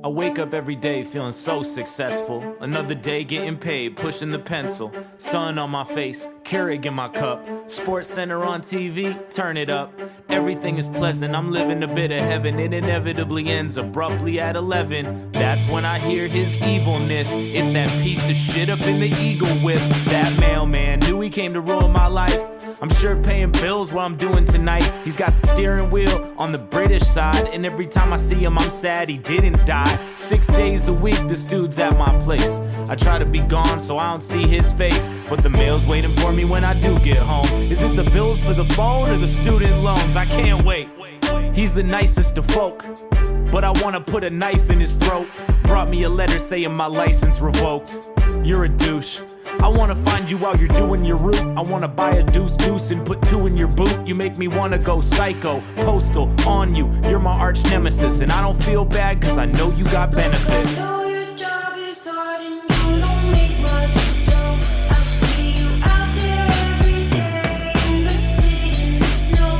I wake up every day feeling so successful. Another day getting paid, pushing the pencil. Sun on my face, Keurig in my cup. Sports Center on TV, turn it up. Everything is pleasant, I'm living a bit of heaven. It inevitably ends abruptly at 11. That's when I hear his evilness. It's that piece of shit up in the Eagle Whip. That mailman knew he came to ruin my life. I'm sure paying bills what I'm doing tonight. He's got the steering wheel on the British side, and every time I see him I'm sad he didn't die. 6 days a week this dude's at my place. I try to be gone so I don't see his face, but the mail's waiting for me when I do get home. Is it the bills for the phone or the student loans? I can't wait. He's the nicest of folk, but I wanna put a knife in his throat. Brought me a letter saying my license revoked. You're a douche. I wanna find you while you're doing your route. I wanna buy a deuce and put 2 in your boot. You make me wanna go psycho, postal, on you. You're my arch nemesis, and I don't feel bad cause I know you got benefits. I know your job is hard and you don't make much dough. I see you out there every day in the sleet, in the snow.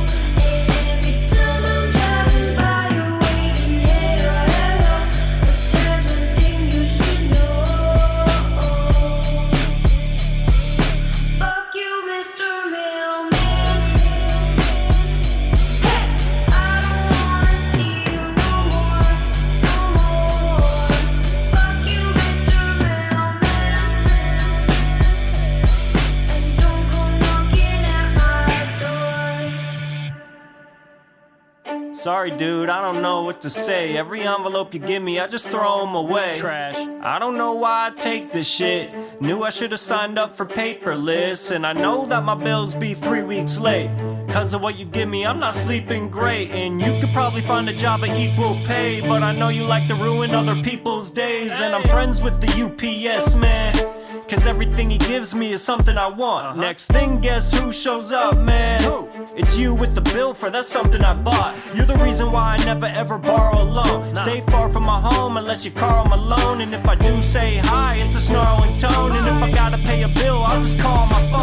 And every time I'm driving by, you're waving hey or hello. But there's one thing you should know. Fuck you, Mr. Mailman. Hey, I don't wanna see you no more, no more. Fuck you, Mr. Mailman. And don't go knocking at my door. Sorry, dude, I don't know what to say. Every envelope you give me, I just throw them away. Trash. I don't know why I take this shit. Knew I should have signed up for paperless. And I know that my bills be 3 weeks late. Cause of what you give me, I'm not sleeping great. And you could probably find a job at equal pay, but I know you like to ruin other people's days. And I'm friends with the UPS man, cause everything he gives me is something I want. Next thing, guess who shows up, man? Who? It's you with the bill for that's something I bought. You're the reason why I never ever borrow a loan. Stay far from my home unless you Carl Malone. And if I do say hi, it's a snarling tone. And if I gotta pay a bill, I'll just call my phone.